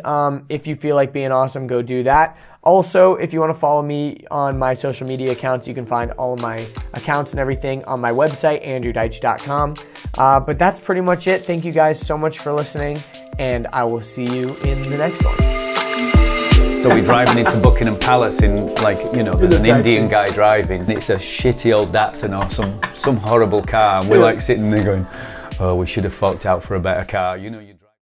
if you feel like being awesome, go do that. Also, if you want to follow me on my social media accounts, you can find all of my accounts and everything on my website, andrewdeitsch.com. But that's pretty much it. Thank you guys so much for listening, and I will see you in the next one.
So we're driving into Buckingham Palace in, like, you know, there's an Indian guy driving. It's a shitty old Datsun or some horrible car, and we're like sitting there going, oh, we should have forked out for a better car. You know,